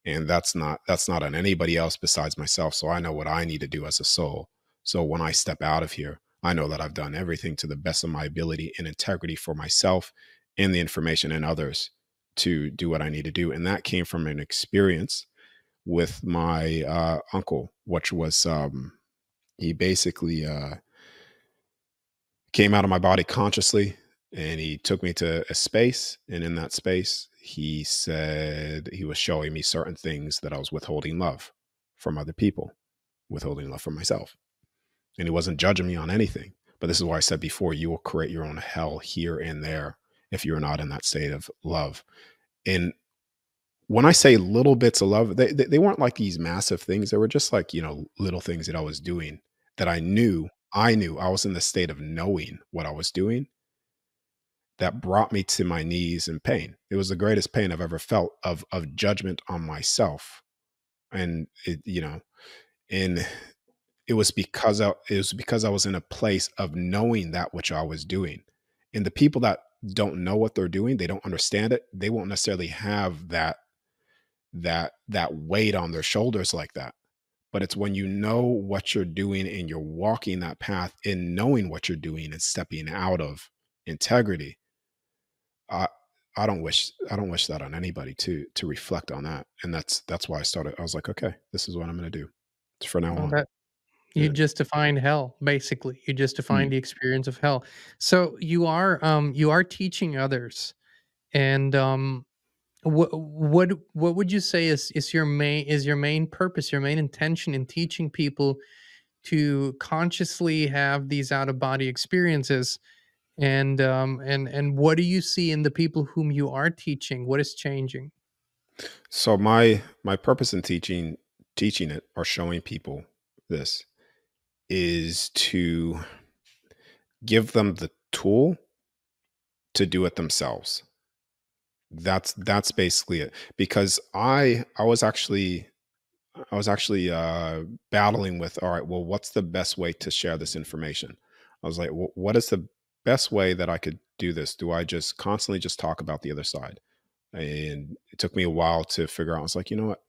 [SPEAKER 1] And that's not on anybody else besides myself. So I know what I need to do as a soul. So when I step out of here, I know that I've done everything to the best of my ability and integrity for myself and the information and others to do what I need to do. And that came from an experience with my uncle, which was he basically came out of my body consciously, And he took me to a space, and in that space, he said he was showing me certain things that I was withholding love from other people, withholding love from myself. And he wasn't judging me on anything. But this is why I said before, you will create your own hell here and there if you're not in that state of love. And when I say little bits of love, they weren't like these massive things. They were just like, little things that I was doing that I knew I was in the state of knowing what I was doing that brought me to my knees in pain. It was the greatest pain I've ever felt of judgment on myself. And and it was because I was in a place of knowing that which I was doing. And the people that don't know what they're doing, they don't understand it, they won't necessarily have that weight on their shoulders like that. But it's when you know what you're doing and you're walking that path in knowing what you're doing and stepping out of integrity. I I don't wish that on anybody to reflect on that. And that's why I was like, okay, this is what I'm gonna do for now
[SPEAKER 2] Well,
[SPEAKER 1] on.
[SPEAKER 2] that you
[SPEAKER 1] Yeah.
[SPEAKER 2] just defined hell, basically. You just defined
[SPEAKER 1] Mm.
[SPEAKER 2] the experience of hell. So you are teaching others, and what would you say is your main purpose, your main intention in teaching people to consciously have these out of body experiences? And what do you see in the people whom you are teaching? What is changing?
[SPEAKER 1] So my purpose in teaching it or showing people this is to give them the tool to do it themselves. That's basically it. Because I was actually battling with, all right, well, what's the best way to share this information? I was like, what is the best way that I could do this? Do I just constantly just talk about the other side? And it took me a while to figure out. I was like, you know what?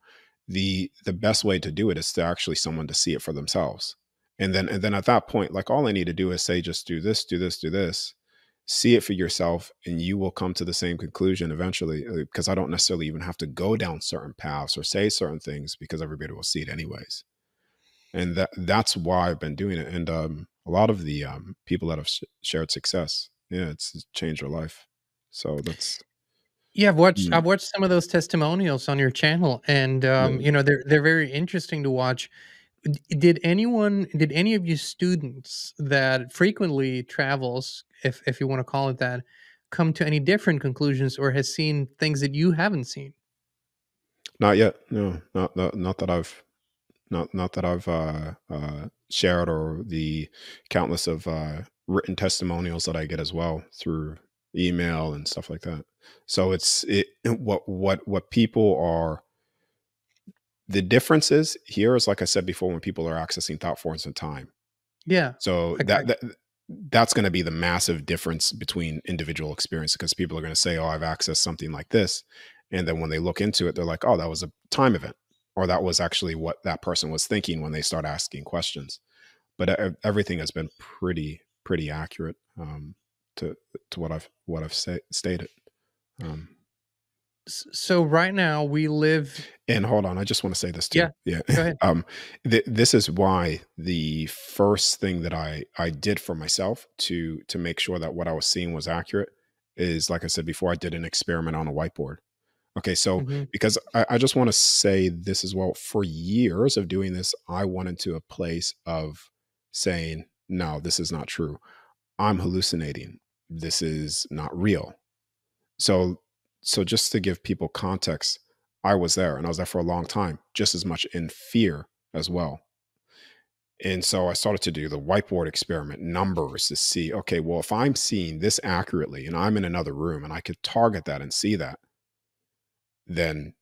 [SPEAKER 1] The best way to do it is to actually someone to see it for themselves. And then at that point, like all I need to do is say, just do this, do this, do this, see it for yourself, and you will come to the same conclusion eventually. Because I don't necessarily even have to go down certain paths or say certain things because everybody will see it anyways. And that's why I've been doing it. And a lot of the people that have shared success, yeah, it's changed their life. So that's
[SPEAKER 2] Yeah,
[SPEAKER 1] mm,
[SPEAKER 2] I've watched some of those testimonials on your channel, and
[SPEAKER 1] yeah.
[SPEAKER 2] they're very interesting to watch. Did any of you students that frequently travels, if you want to call it that, come to any different conclusions or has seen things that you haven't seen?
[SPEAKER 1] Not yet. No, not that I've not that I've shared, or the countless of written testimonials that I get as well through email and stuff like that. So what people are, the differences here is, like I said before, when people are accessing thought forms in time.
[SPEAKER 2] Yeah.
[SPEAKER 1] So
[SPEAKER 2] Okay.
[SPEAKER 1] that's going to be the massive difference between individual experience, because people are going to say, "Oh, I've accessed something like this," and then when they look into it, they're like, "Oh, that was a time event, or that was actually what that person was thinking when they start asking questions." But everything has been pretty accurate, to to what I've stated. Um,
[SPEAKER 2] So right now we live.
[SPEAKER 1] And hold on, I just want to say this too.
[SPEAKER 2] Yeah.
[SPEAKER 1] Yeah.
[SPEAKER 2] Go ahead.
[SPEAKER 1] This is why the first thing that I did for myself to make sure that what I was seeing was accurate is, like I said before, I did an experiment on a whiteboard. Okay, so
[SPEAKER 2] Hmm.
[SPEAKER 1] because I just want to say this as well. For years of doing this, I went into a place of saying, no, this is not true. I'm hallucinating. This is not real. So just to give people context, I was there, and I was there for a long time, just as much in fear as well. And so I started to do the whiteboard experiment, numbers, to see, okay, well, if I'm seeing this accurately and I'm in another room and I could target that and see that, then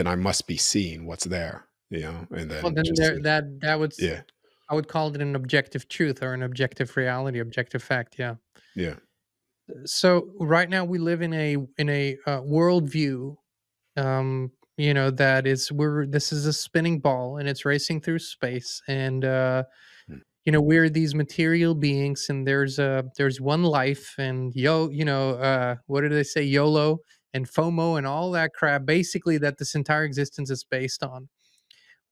[SPEAKER 1] I must be seeing what's there, and
[SPEAKER 2] Well,
[SPEAKER 1] then
[SPEAKER 2] then
[SPEAKER 1] just to,
[SPEAKER 2] that would
[SPEAKER 1] yeah,
[SPEAKER 2] I would call it an objective truth or an objective reality, objective fact. Yeah.
[SPEAKER 1] yeah.
[SPEAKER 2] So right now we live in a worldview, that is we're this is a spinning ball and it's racing through space, and
[SPEAKER 1] Mm.
[SPEAKER 2] we're these material beings, and there's one life, and what do they say, YOLO and FOMO and all that crap, basically, that this entire existence is based on.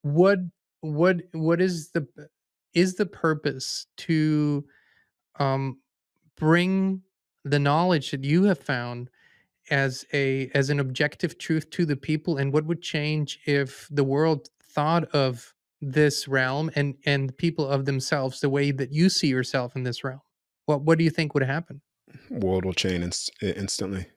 [SPEAKER 2] What what is the purpose to um bring the knowledge that you have found as an objective truth to the people, and what would change if the world thought of this realm and people of themselves the way that you see yourself in this realm? What do you think would happen?
[SPEAKER 1] World will change instantly.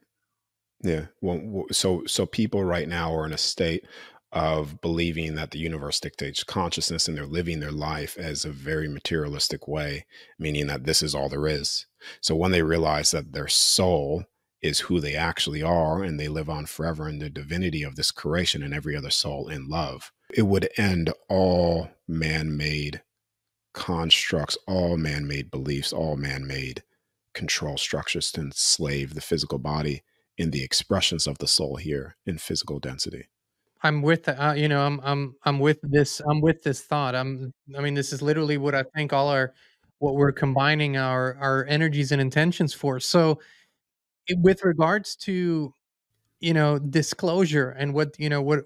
[SPEAKER 1] Yeah. Well, so people right now are in a state of believing that the universe dictates consciousness, and they're living their life as a very materialistic way, meaning that this is all there is. So when they realize that their soul is who they actually are, and they live on forever in the divinity of this creation and every other soul in love, it would end all man-made constructs, all man-made beliefs, all man-made control structures to enslave the physical body in the expressions of the soul here in physical density.
[SPEAKER 2] I'm with you know, I'm with this thought. I mean, this is literally what I think all our what we're combining our energies and intentions for. So, with regards to, disclosure and what,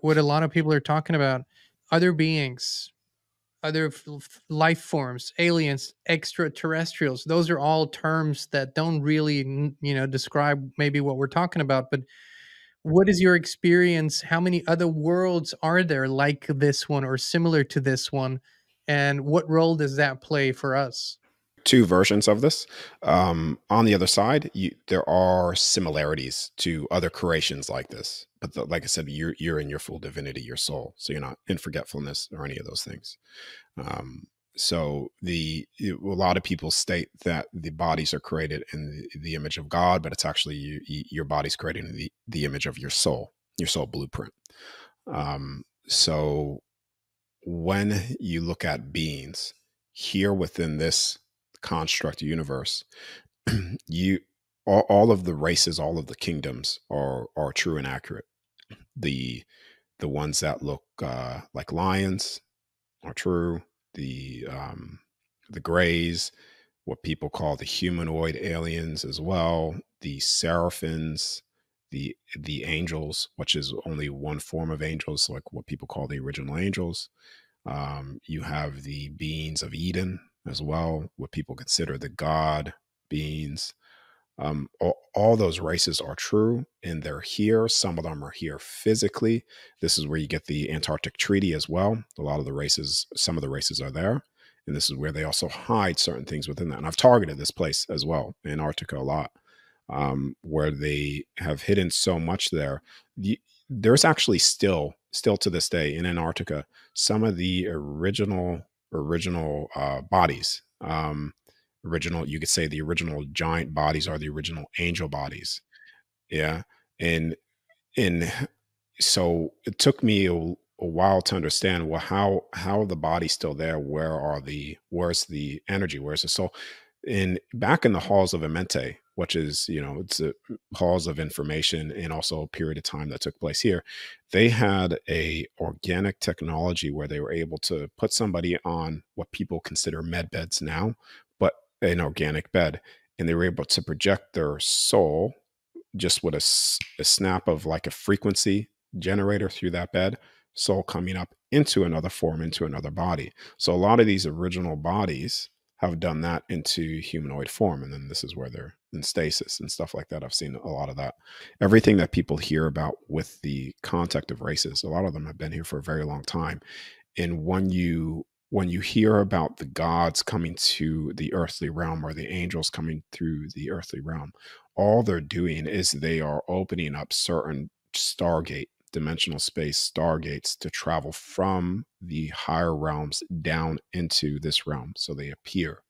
[SPEAKER 2] what a lot of people are talking about, other beings, other life forms, aliens, extraterrestrials, those are all terms that don't really, describe maybe what we're talking about. But what is your experience? How many other worlds are there like this one or similar to this one? And what role does that play for us?
[SPEAKER 1] Two versions of this. On the other side, there are similarities to other creations like this, but like I said, you're in your full divinity, your soul, so you're not in forgetfulness or any of those things. So a lot of people state that the bodies are created in the image of God, but it's actually your body's created in the image of your soul blueprint. So when you look at beings here within this construct universe, you all of the races, all of the kingdoms are true and accurate. The the ones that look like lions are true. The grays, what people call the humanoid aliens as well, the seraphims, the angels, which is only one form of angels, like what people call the original angels. You have the beings of Eden as well, what people consider the god beings. All those races are true, and they're here. Some of them are here physically. This is where you get the Antarctic Treaty as well. A lot of the races, some of the races are there, and this is where they also hide certain things within that. And I've targeted this place as well, Antarctica, a lot, where they have hidden so much there. There's actually still to this day in Antarctica some of the original bodies. Original, you could say the original giant bodies are the original angel bodies. Yeah. And and so it took me a while to understand, well, how are the bodies still there? Where's the energy, where's the soul? In back in the halls of Amente, which is, it's a halls of information and also a period of time that took place here, they had a organic technology where they were able to put somebody on what people consider med beds now, but an organic bed, and they were able to project their soul just with a snap of like a frequency generator through that bed, soul coming up into another form, into another body. So a lot of these original bodies have done that into humanoid form. And then this is where they're in stasis and stuff like that. I've seen a lot of that. Everything that people hear about with the contact of races, a lot of them have been here for a very long time. And when you hear about the gods coming to the earthly realm, or the angels coming through the earthly realm, all they're doing is they are opening up certain stargate dimensional space stargates to travel from the higher realms down into this realm. So they appear,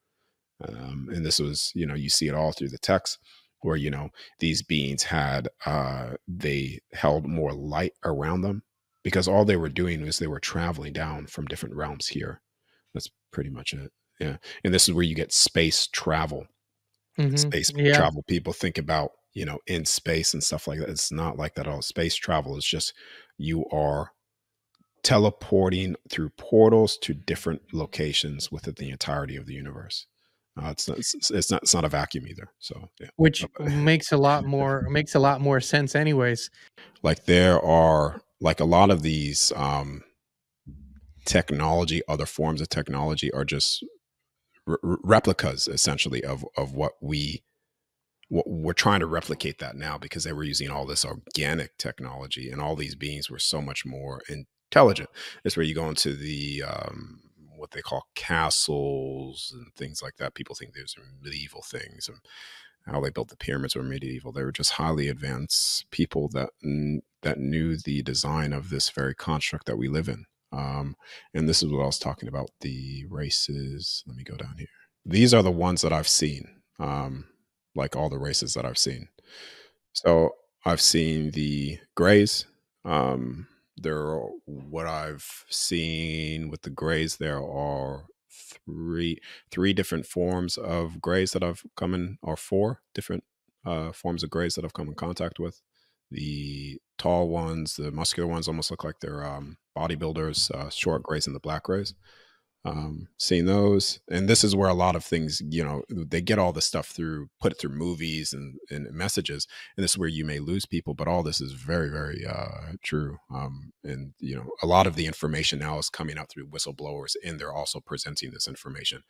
[SPEAKER 1] and this was, you see it all through the text, where these beings they held more light around them, because all they were doing was they were traveling down from different realms here. That's pretty much it. Yeah. And this is where you get space travel. Space
[SPEAKER 2] Yeah.
[SPEAKER 1] travel, people think about, in space and stuff like that. It's not like that at all. Space travel is just, you are teleporting through portals to different locations within the entirety of the universe. It's not a vacuum either. So yeah.
[SPEAKER 2] Which makes a lot more sense anyways.
[SPEAKER 1] Like there are like a lot of these technology, other forms of technology are just replicas essentially of what we we're trying to replicate that now because they were using all this organic technology, and all these beings were so much more intelligent. That's where you go into the what they call castles and things like that. People think there's medieval things, and how they built the pyramids were medieval. They were just highly advanced people that that knew the design of this very construct that we live in. And this is what I was talking about, the races. Let me go down here. These are the ones that I've seen, like all the races that I've seen. So I've seen the grays. Um, there are, what I've seen with the grays, there are three three different forms of grays that I've come in, or four different forms of grays that I've come in contact with. The tall ones, the muscular ones, almost look like they're bodybuilders. Short grays and the black grays. Seeing those, and this is where a lot of things, you know, they get all this stuff through, put it through movies and messages, and this is where you may lose people, but all this is very, very true. And you know, a lot of the information now is coming out through whistleblowers, and they're also presenting this information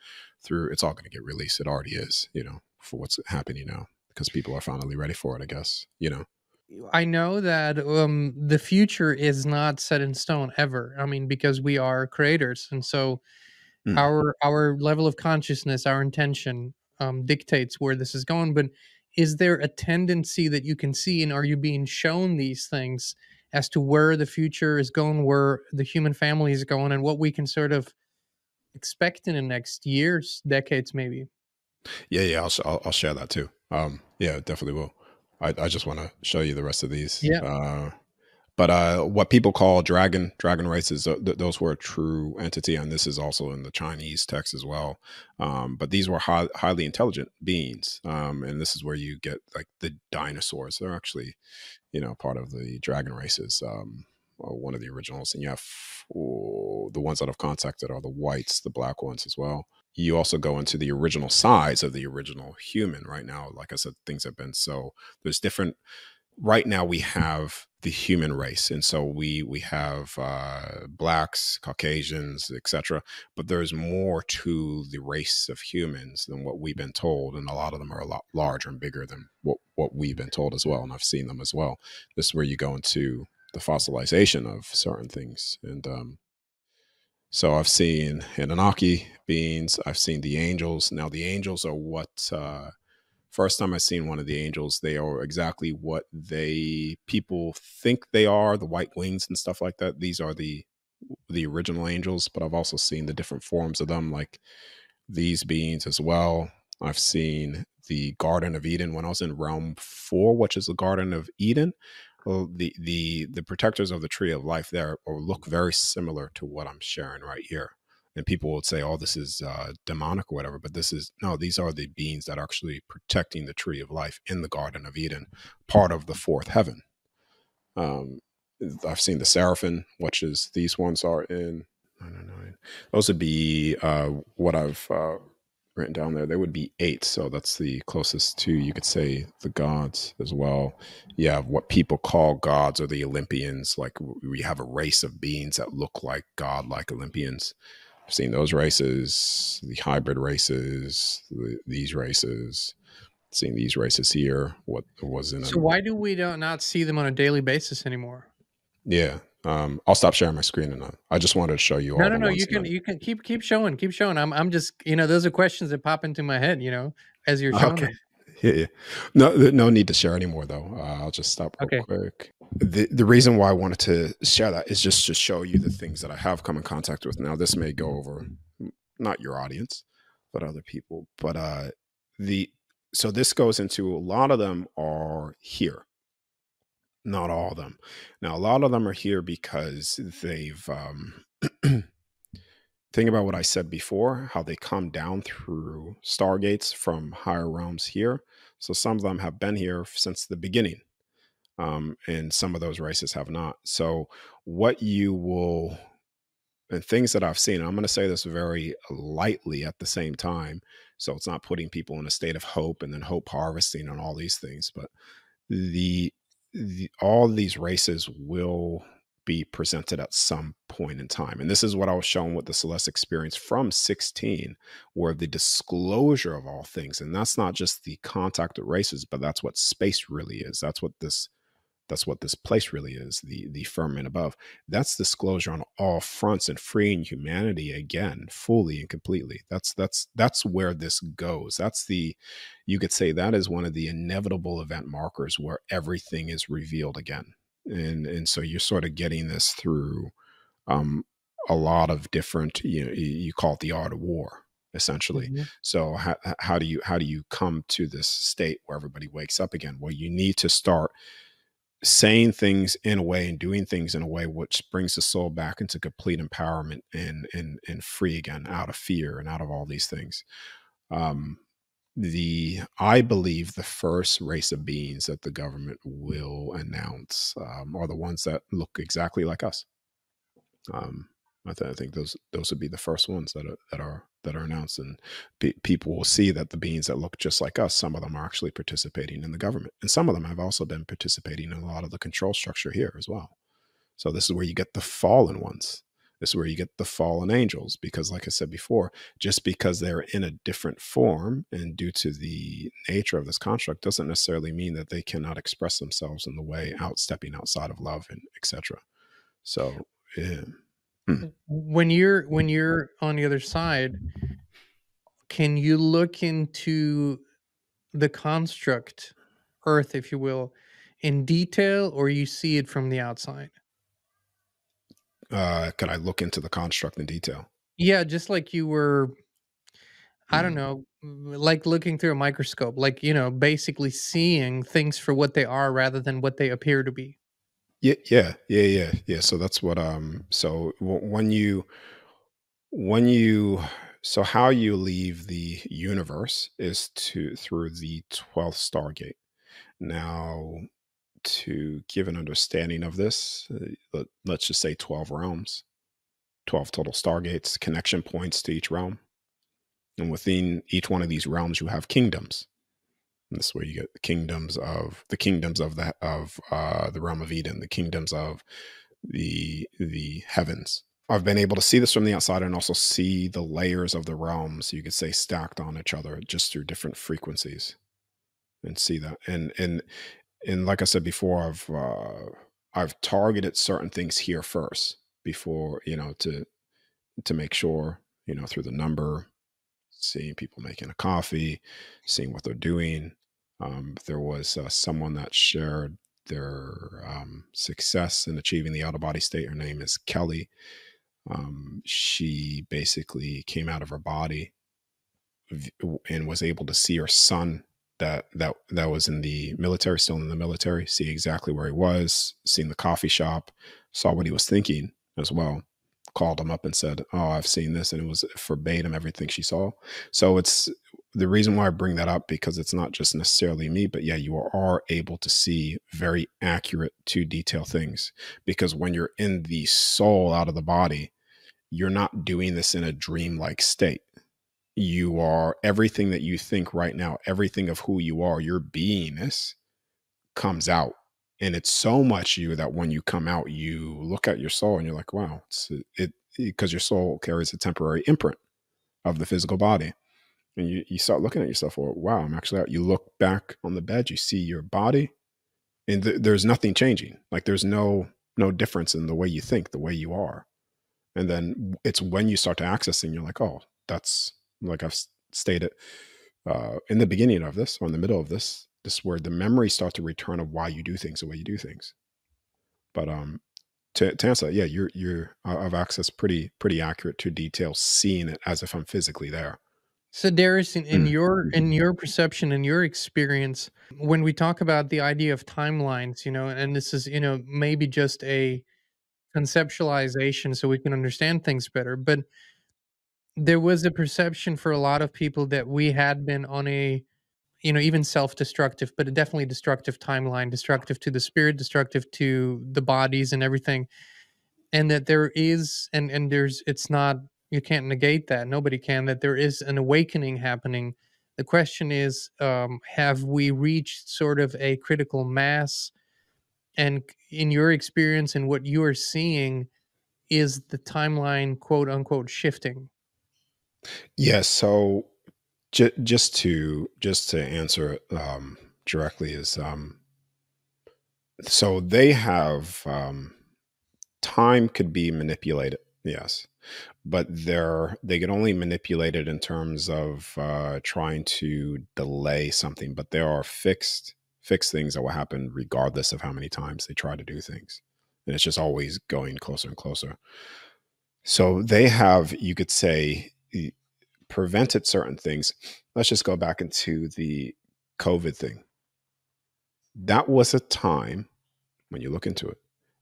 [SPEAKER 1] through, it's all going to get released, it already is, you know, for what's happening now, because people are finally ready for it, I guess, you know.
[SPEAKER 2] I know that the future is not set in stone ever. I mean, because we are creators, and so
[SPEAKER 1] Mm.
[SPEAKER 2] our level of consciousness, our intention, dictates where this is going. But is there a tendency that you can see, and are you being shown these things as to where the future is going, where the human family is going, and what we can sort of expect in the next years, decades, maybe?
[SPEAKER 1] Yeah, yeah, I'll share that too. Yeah, definitely will. I just want to show you the rest of these.
[SPEAKER 2] Yeah.
[SPEAKER 1] But what people call dragon races, those were a true entity, and this is also in the Chinese text as well. But these were highly intelligent beings, and this is where you get like the dinosaurs. They're actually, you know, part of the dragon races. Or one of the originals, and you have the ones that I've contacted are the whites, the black ones as well. You also go into the original size of the original human. Right now, like I said, things have been so, there's different, right now we have the human race, and so we have blacks, Caucasians, etc., but there's more to the race of humans than what we've been told, and a lot of them are a lot larger and bigger than what we've been told as well, and I've seen them as well. This is where you go into the fossilization of certain things, and so I've seen Anunnaki beings, I've seen the angels. Now the angels are what, first time I seen one of the angels, they are exactly what they, people think they are, the white wings and stuff like that. These are the original angels, but I've also seen the different forms of them, like these beings as well. I've seen the Garden of Eden when I was in Realm 4, which is the Garden of Eden. Well, the protectors of the tree of life there or look very similar to what I'm sharing right here. And people would say, "Oh, this is demonic or whatever," but this is no. These are the beings that are actually protecting the tree of life in the Garden of Eden, part of the fourth heaven. Um, I've seen the seraphim, which is these ones are in 999. Those would be what I've written down there. They would be eight, so that's the closest to, you could say, the gods as well. You have what people call gods or the Olympians. Like we have a race of beings that look like god-like Olympians. I've seen those races, the hybrid races, these races. Seeing these races here, what was in
[SPEAKER 2] So
[SPEAKER 1] them.
[SPEAKER 2] why do we don't not see them on a daily basis anymore?
[SPEAKER 1] Yeah. I'll stop sharing my screen, and I just wanted to show you
[SPEAKER 2] No,
[SPEAKER 1] all
[SPEAKER 2] no,
[SPEAKER 1] the
[SPEAKER 2] no.
[SPEAKER 1] ones. And
[SPEAKER 2] You can keep showing, keep showing. I'm just, you know, those are questions that pop into my head, you know, as you're showing
[SPEAKER 1] okay.
[SPEAKER 2] them.
[SPEAKER 1] Yeah, yeah. No, no need to share anymore though. I'll just stop real
[SPEAKER 2] Okay.
[SPEAKER 1] quick. The reason why I wanted to share that is just to show you the things that I have come in contact with. Now, this may go over not your audience, but other people. But the so this goes into, a lot of them are here, not all of them. Now, a lot of them are here because they've think about what I said before, how they come down through stargates from higher realms here. So some of them have been here since the beginning, and some of those races have not. So what you will, and things that I've seen, I'm going to say this very lightly at the same time, so it's not putting people in a state of hope and then hope harvesting and all these things, but the all these races will be presented at some point in time. And this is what I was shown with the Celeste experience from 16, where the disclosure of all things, and that's not just the contact with races, but that's what space really is. That's what this place really is, the firmament above. That's disclosure on all fronts and freeing humanity again, fully and completely. That's where this goes. That's the, you could say that is one of the inevitable event markers where everything is revealed again. And so you're sort of getting this through um a lot of different, you call it the art of war, essentially.
[SPEAKER 2] Mhm.
[SPEAKER 1] So how do you come to this state where everybody wakes up again? Well, you need to start saying things in a way and doing things in a way which brings the soul back into complete empowerment and free again, out of fear and out of all these things. um the I believe the first race of beings that the government will announce are the ones that look exactly like us. um I think those would be the first ones that are announced, and people will see that the beings that look just like us, some of them are actually participating in the government, and some of them have also been participating in a lot of the control structure here as well. So this is where you get the fallen ones. This is where you get the fallen angels, because, like I said before, just because they're in a different form and due to the nature of this construct doesn't necessarily mean that they cannot express themselves in the way stepping outside of love and etc. So, yeah. Mm.
[SPEAKER 2] When you're on the other side, can you look into the construct, Earth, if you will, in detail, or you see it from the outside?
[SPEAKER 1] Could I look into the construct in detail?
[SPEAKER 2] Yeah, just like you were, I don't
[SPEAKER 1] Mm.
[SPEAKER 2] know, like looking through a microscope, like, basically seeing things for what they are rather than what they appear to be.
[SPEAKER 1] Yeah, yeah, yeah, yeah, yeah. So that's what. So when you so how you leave the universe is to through the 12th stargate. Now, to give an understanding of this, let's just say 12 realms, 12 total stargates, connection points to each realm, and within each one of these realms you have kingdoms. And this is where you get the realm of Eden, the kingdoms of the heavens. I've been able to see this from the outside and also see the layers of the realms, you could say, stacked on each other just through different frequencies, and see that. And like I said before, I've targeted certain things here first before, to make sure, through the number, seeing people making a coffee, seeing what they're doing. There was someone that shared their success in achieving the out of body state. Her name is Kelly. She basically came out of her body and was able to see her son that was in the military, still in the military, see exactly where he was, seen the coffee shop, saw what he was thinking as well, called him up and said, "Oh, I've seen this," and it was verbatim everything she saw. So it's the reason why I bring that up, because it's not just necessarily me, but yeah, you are able to see very accurate to detail things, because when you're in the soul out of the body, you're not doing this in a dreamlike state. You are everything that you think right now, everything of who you are, your beingness comes out. And it's so much you that when you come out, you look at your soul and you're like, wow, it because your soul carries a temporary imprint of the physical body. And you start looking at yourself, well, wow, I'm actually out. You look back on the bed, you see your body, and there's nothing changing. Like there's no difference in the way you think, the way you are. And then it's when you start to access and you're like, oh, that's, like I've stated in the beginning of this or in the middle of this where the memories start to return of why you do things the way you do things. But to answer that, yeah, I've access pretty accurate to detail, seeing it as if I'm physically there.
[SPEAKER 2] So, Darius, in
[SPEAKER 1] Mm.
[SPEAKER 2] your perception and your experience, when we talk about the idea of timelines, and this is, maybe just a conceptualization so we can understand things better, but there was a perception for a lot of people that we had been on a, even self-destructive, but a definitely destructive timeline, destructive to the spirit, destructive to the bodies and everything. And that there is, and there's, it's not, you can't negate that, nobody can, that there is an awakening happening. The question is, have we reached sort of a critical mass And in your experience and what you are seeing, is the timeline quote unquote shifting?
[SPEAKER 1] Yeah. So just to answer directly is so they have time could be manipulated. Yes, but they can only manipulate it in terms of trying to delay something. But there are fixed things that will happen regardless of how many times they try to do things, and it's just always going closer and closer. So they have, you could say, prevented certain things. Let's just go back into the COVID thing. That was a time, when you look into it,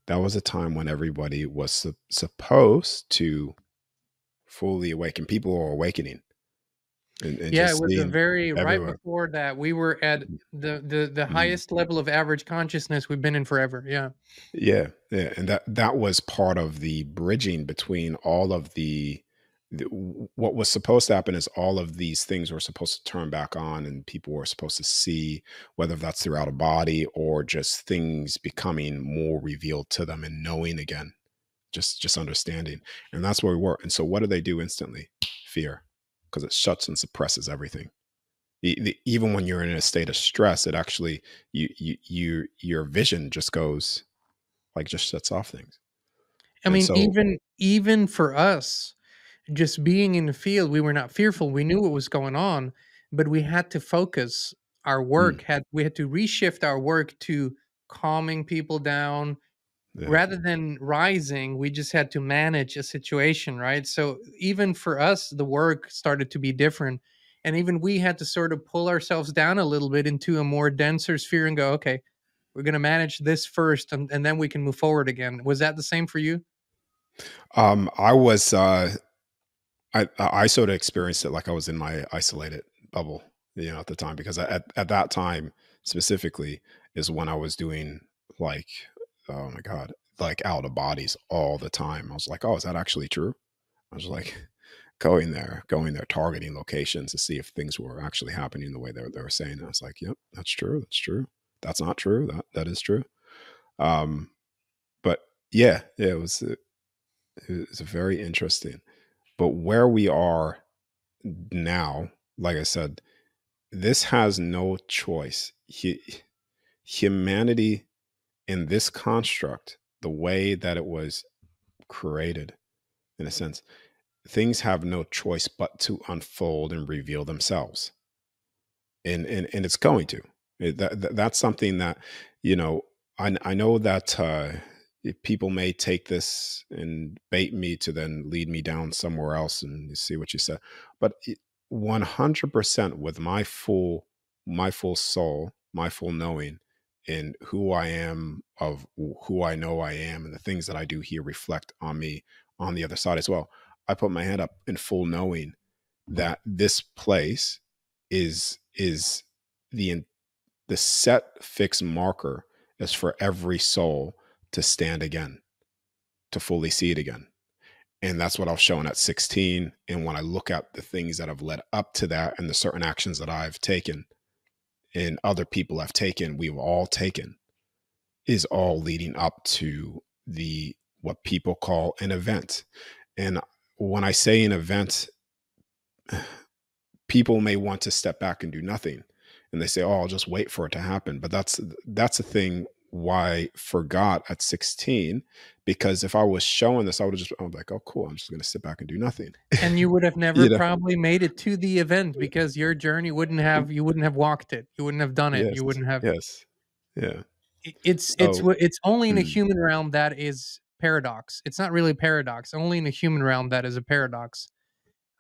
[SPEAKER 1] that was a time when everybody was supposed to fully awaken. People are awakening and
[SPEAKER 2] Yeah, it
[SPEAKER 1] just
[SPEAKER 2] was a
[SPEAKER 1] seeing
[SPEAKER 2] very right
[SPEAKER 1] everywhere.
[SPEAKER 2] before that, we were at the
[SPEAKER 1] Mhm.
[SPEAKER 2] highest level of average consciousness we've been in forever, yeah.
[SPEAKER 1] Yeah, yeah, and that was part of the bridging between all of what was supposed to happen is all of these things were supposed to turn back on, and people were supposed to see, whether that's throughout a body or just things becoming more revealed to them and knowing again, just understanding, and that's where we were. And so, what do they do instantly? Fear, because it shuts and suppresses everything. Even when you're in a state of stress, it actually your vision just goes like just shuts off things.
[SPEAKER 2] I
[SPEAKER 1] And
[SPEAKER 2] mean,
[SPEAKER 1] so,
[SPEAKER 2] even for us, just being in the field, we were not fearful, we knew what was going on, but we had to focus. Our
[SPEAKER 1] mm,
[SPEAKER 2] work had we had to reshift our work to calming people down.
[SPEAKER 1] yeah,
[SPEAKER 2] Rather than rising, we just had to manage a situation, right? So even for us, the work started to be different. And even we had to sort of pull ourselves down a little bit into a more denser sphere and go, okay, we're going to manage this first, and then we can move forward again. Was that the same for you?
[SPEAKER 1] I was I sort of experienced it like I was in my isolated bubble, at the time, because at that time specifically is when I was doing like, oh my god, like out of bodies all the time. I was like, oh, is that actually true? I was like going there, targeting locations to see if things were actually happening the way they were saying. And I was like, yep, that's true. That's true. That's not true. That is true. Um, but yeah, yeah, it was very interesting. But where we are now, like I said, this has no choice. Humanity in this construct, the way that it was created, in a sense, things have no choice but to unfold and reveal themselves. And it's going to. That's something that, you know, I know that people may take this and bait me to then lead me down somewhere else and you see what you said, but 100% with my full soul, my full knowing in who I am, of who I know I am, and the things that I do here reflect on me on the other side as well. I put my hand up in full knowing that this place is the the set fixed marker is for every soul to stand again, to fully see it again. And that's what I was showing at 16. And when I look at the things that have led up to that and the certain actions that I've taken and other people have taken, we've all taken, is all leading up to the what people call an event. And when I say an event, people may want to step back and do nothing, and they say, oh, I'll just wait for it to happen. But that's a thing why I forgot at 16, because if I was showing this, I was like, oh cool, I'm just going to sit back and do nothing.
[SPEAKER 2] And you would have never
[SPEAKER 1] you know
[SPEAKER 2] probably made it to the event because your journey wouldn't have you wouldn't have walked it. You wouldn't have done it.
[SPEAKER 1] yes,
[SPEAKER 2] You wouldn't have
[SPEAKER 1] yes, yeah.
[SPEAKER 2] it's
[SPEAKER 1] So
[SPEAKER 2] it's only in a
[SPEAKER 1] mm,
[SPEAKER 2] human realm that is paradox. It's not really paradox. Only in a human realm that is a paradox.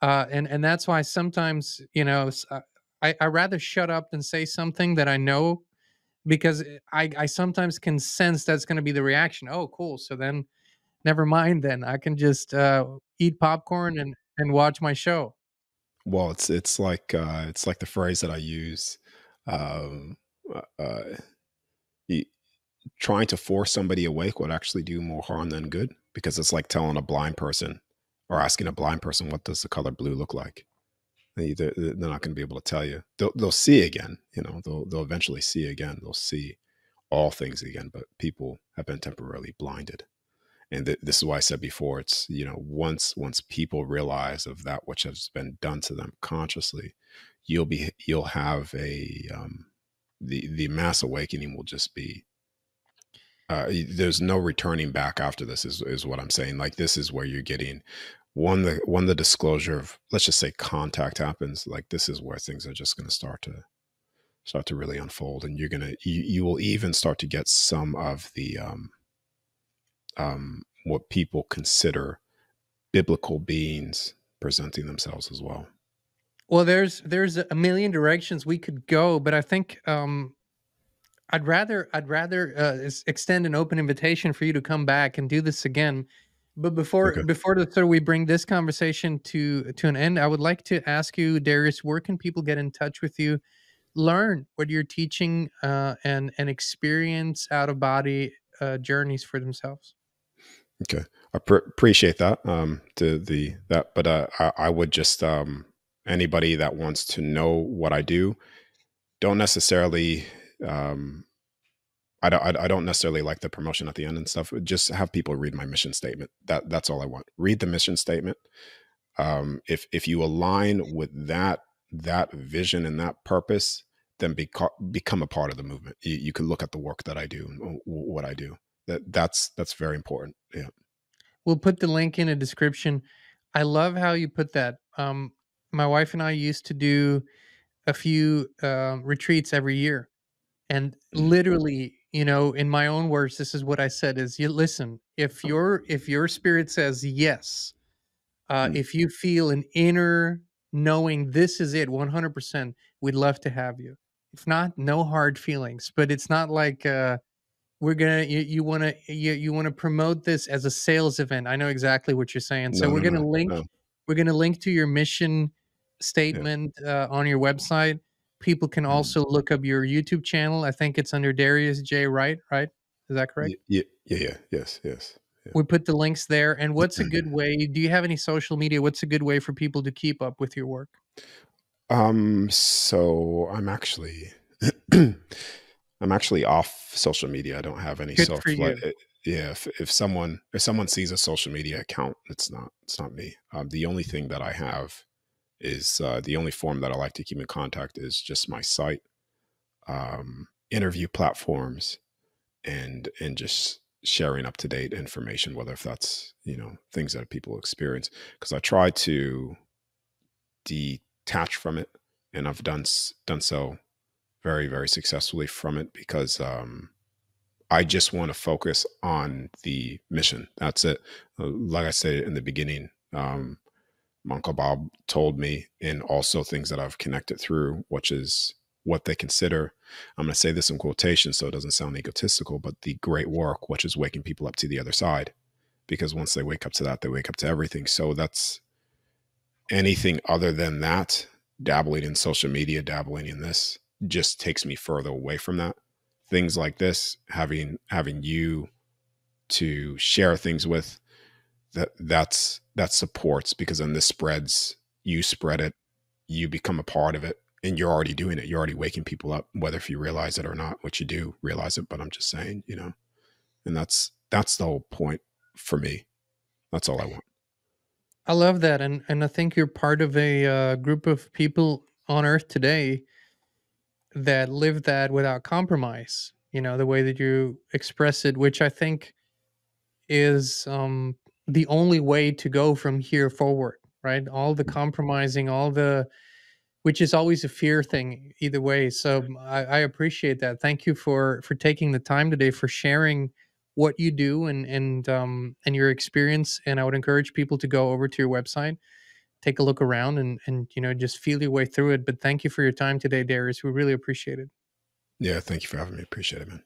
[SPEAKER 2] And that's why sometimes, I rather shut up than say something that I know, because I sometimes can sense that's going to be the reaction. Oh, cool. So then never mind. Then I can just eat popcorn and watch my show.
[SPEAKER 1] well, it's like the phrase that I use, um uh, y- trying to force somebody awake would actually do more harm than good, because it's like telling a blind person or asking a blind person, what does the color blue look like? They're not going to be able to tell you. They'll see again. They'll eventually see again. They'll see all things again, but people have been temporarily blinded. And this is why I said before, it's, once people realize of that which has been done to them consciously, you'll have the mass awakening will just be, there's no returning back after this, is what I'm saying. Like, this is where you're getting, when the disclosure of, let's just say, contact happens, like, this is where things are just going to start to really unfold. And you will even start to get some of the what people consider biblical beings presenting themselves as well.
[SPEAKER 2] Well, there's a million directions we could go, but I think I'd rather extend an open invitation for you to come back and do this again. But before
[SPEAKER 1] Okay.
[SPEAKER 2] before the, so we bring this conversation to an end, I would like to ask you, Darius, where can people get in touch with you, learn what you're teaching, and experience out of body journeys for themselves?
[SPEAKER 1] Okay. I appreciate that. But I would just, anybody that wants to know what I do, don't necessarily, um, I don't necessarily like the promotion at the end and stuff. Just have people read my mission statement. That's all I want. Read the mission statement. If you align with that vision and that purpose, then become a part of the movement. You can look at the work that I do, and what I do. That's very important. Yeah.
[SPEAKER 2] We'll put the link in a description. I love how you put that. My wife and I used to do a few retreats every year, and
[SPEAKER 1] Mhm.
[SPEAKER 2] literally, in my own words, this is what I said: is, you listen, if your spirit says yes,
[SPEAKER 1] Mm.
[SPEAKER 2] if you feel an inner knowing this is it 100%, we'd love to have you. If not, no hard feelings. But it's not like we're gonna you want to promote this as a sales event. I know exactly what you're saying. So
[SPEAKER 1] No,
[SPEAKER 2] we're
[SPEAKER 1] no,
[SPEAKER 2] gonna
[SPEAKER 1] no,
[SPEAKER 2] link
[SPEAKER 1] no.
[SPEAKER 2] we're gonna link to your mission
[SPEAKER 1] Yeah.
[SPEAKER 2] statement on your website. People can
[SPEAKER 1] Mm.
[SPEAKER 2] also look up your YouTube channel. I think it's under Darius J Wright, right? Is that correct?
[SPEAKER 1] Yeah, yeah, yeah. Yes, yes. Yeah.
[SPEAKER 2] We put the links there. And what's a good way? Do you have any social media? What's a good way for people to keep up with your work?
[SPEAKER 1] So I'm actually off social media. I don't have any
[SPEAKER 2] Good for you.
[SPEAKER 1] yeah, if someone sees a social media account, it's not me. The only thing that I have is, the only form that I like to keep in contact is just my site, interview platforms, and just sharing up to date information, whether if that's, things that people experience, because I try to detach from it, and I've done so very, very successfully from it, because I just want to focus on the mission. That's it. Like I said in the beginning, my Uncle Bob told me, and also things that I've connected through, which is what they consider, I'm going to say this in quotation so it doesn't sound egotistical, but the great work, which is waking people up to the other side. Because once they wake up to that, they wake up to everything. So that's, anything other than that, dabbling in social media, dabbling in this, just takes me further away from that. Things like this, having you to share things with, that supports, because then this spreads, you spread it, you become a part of it, and you're already doing it. You're already waking people up, whether if you realize it or not, which you do realize it. But I'm just saying, and that's the whole point for me. That's all I want.
[SPEAKER 2] I love that, and I think you're part of a group of people on Earth today that live that without compromise. The way that you express it, which I think is the only way to go from here forward. Right? All the compromising, all the which is always a fear thing either way. So I appreciate that. Thank you for taking the time today, for sharing what you do and your experience. And I would encourage people to go over to your website, take a look around, and just feel your way through it. But thank you for your time today, Darius. We really appreciate it.
[SPEAKER 1] Yeah, thank you for having me. Appreciate it, man.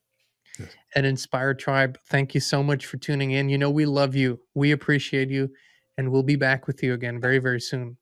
[SPEAKER 1] Yes.
[SPEAKER 2] And Inspired Tribe, thank you so much for tuning in. We love you, we appreciate you, and we'll be back with you again very, very soon.